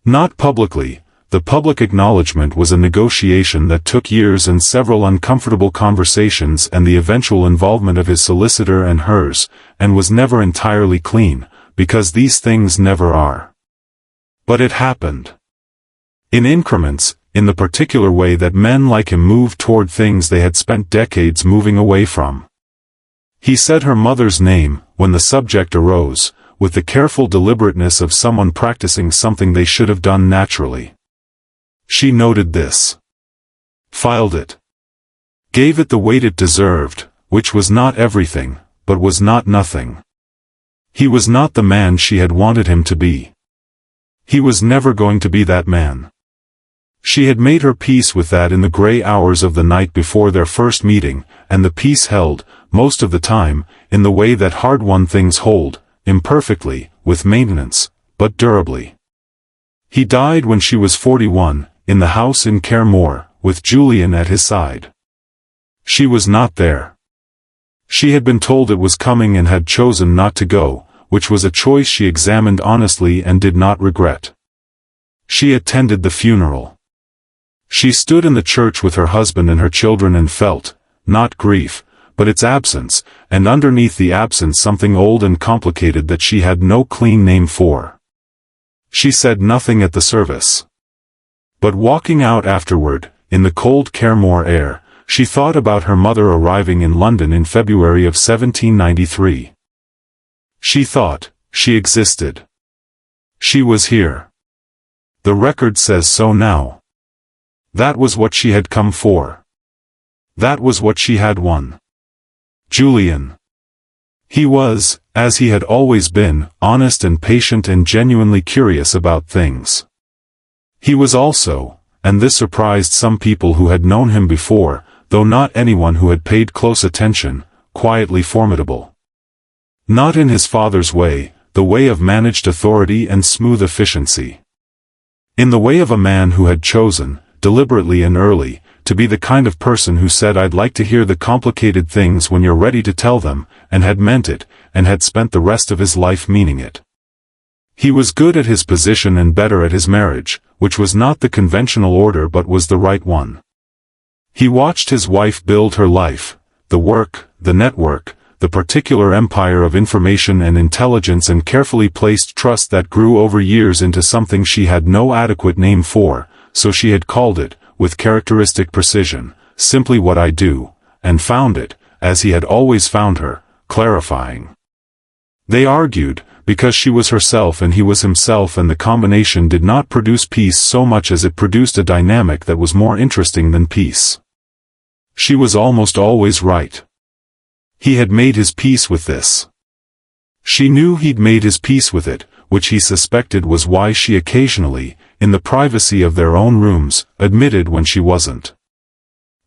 Not publicly. The public acknowledgment was a negotiation that took years and several uncomfortable conversations and the eventual involvement of his solicitor and hers, and was never entirely clean, because these things never are. But it happened. In increments, in the particular way that men like him move toward things they had spent decades moving away from. He said her mother's name, when the subject arose, with the careful deliberateness of someone practicing something they should have done naturally. She noted this. Filed it. Gave it the weight it deserved, which was not everything, but was not nothing. He was not the man she had wanted him to be. He was never going to be that man. She had made her peace with that in the gray hours of the night before their first meeting, and the peace held, most of the time, in the way that hard-won things hold, imperfectly, with maintenance, but durably. He died when she was 41, in the house in Caremore, with Julian at his side. She was not there. She had been told it was coming and had chosen not to go, which was a choice she examined honestly and did not regret. She attended the funeral. She stood in the church with her husband and her children and felt, not grief, but its absence, and underneath the absence something old and complicated that she had no clean name for. She said nothing at the service. But walking out afterward, in the cold Caremore air, she thought about her mother arriving in London in February of 1793. She thought, she existed. She was here. The record says so now. That was what she had come for. That was what she had won. Julian. He was, as he had always been, honest and patient and genuinely curious about things. He was also, and this surprised some people who had known him before, though not anyone who had paid close attention, quietly formidable. Not in his father's way, the way of managed authority and smooth efficiency. In the way of a man who had chosen, deliberately and early, to be the kind of person who said I'd like to hear the complicated things when you're ready to tell them, and had meant it, and had spent the rest of his life meaning it. He was good at his position and better at his marriage, which was not the conventional order but was the right one. He watched his wife build her life, the work, the network, the particular empire of information and intelligence and carefully placed trust that grew over years into something she had no adequate name for, so she had called it, with characteristic precision, simply what I do, and found it, as he had always found her, clarifying. They argued, because she was herself and he was himself, and the combination did not produce peace so much as it produced a dynamic that was more interesting than peace. She was almost always right. He had made his peace with this. She knew he'd made his peace with it, which he suspected was why she occasionally, in the privacy of their own rooms, admitted when she wasn't.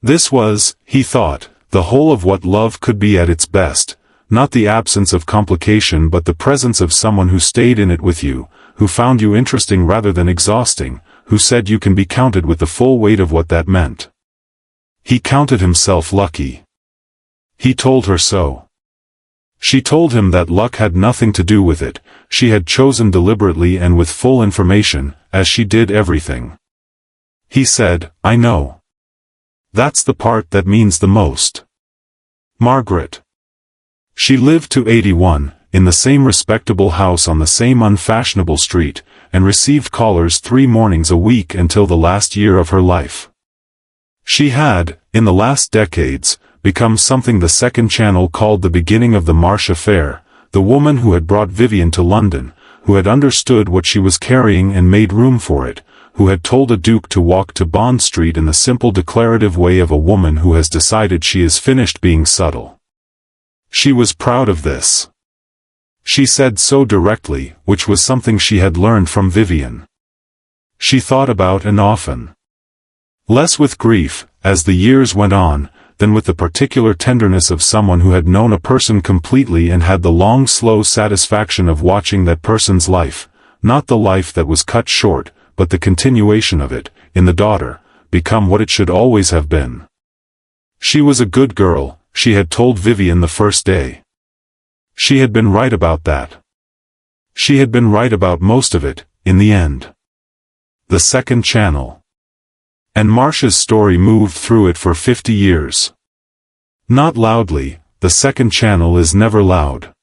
This was, he thought, the whole of what love could be at its best, not the absence of complication but the presence of someone who stayed in it with you, who found you interesting rather than exhausting, who said you can be counted with the full weight of what that meant. He counted himself lucky. He told her so. She told him that luck had nothing to do with it, she had chosen deliberately and with full information, as she did everything. He said, "I know. That's the part that means the most." Margaret. She lived to 81, in the same respectable house on the same unfashionable street, and received callers 3 mornings a week until the last year of her life. She had, in the last decades, become something the second channel called the beginning of the Marsh affair, the woman who had brought Vivian to London, who had understood what she was carrying and made room for it, who had told a duke to walk to Bond Street in the simple declarative way of a woman who has decided she is finished being subtle. She was proud of this. She said so directly, which was something she had learned from Vivian. She thought about and often. Less with grief, as the years went on, than with the particular tenderness of someone who had known a person completely and had the long slow satisfaction of watching that person's life, not the life that was cut short, but the continuation of it, in the daughter, become what it should always have been. She was a good girl, she had told Vivian the first day. She had been right about that. She had been right about most of it, in the end. The second channel. And Marsh's story moved through it for 50 years. Not loudly, the second channel is never loud.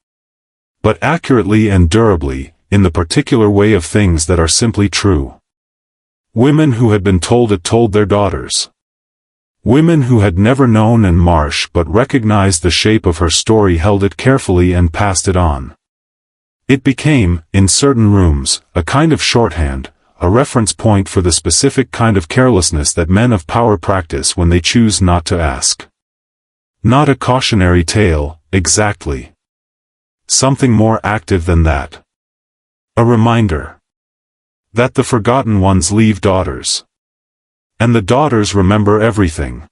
But accurately and durably, in the particular way of things that are simply true. Women who had been told it told their daughters. Women who had never known and Marsh but recognized the shape of her story held it carefully and passed it on. It became, in certain rooms, a kind of shorthand, a reference point for the specific kind of carelessness that men of power practice when they choose not to ask. Not a cautionary tale, exactly. Something more active than that. A reminder that the forgotten ones leave daughters. And the daughters remember everything.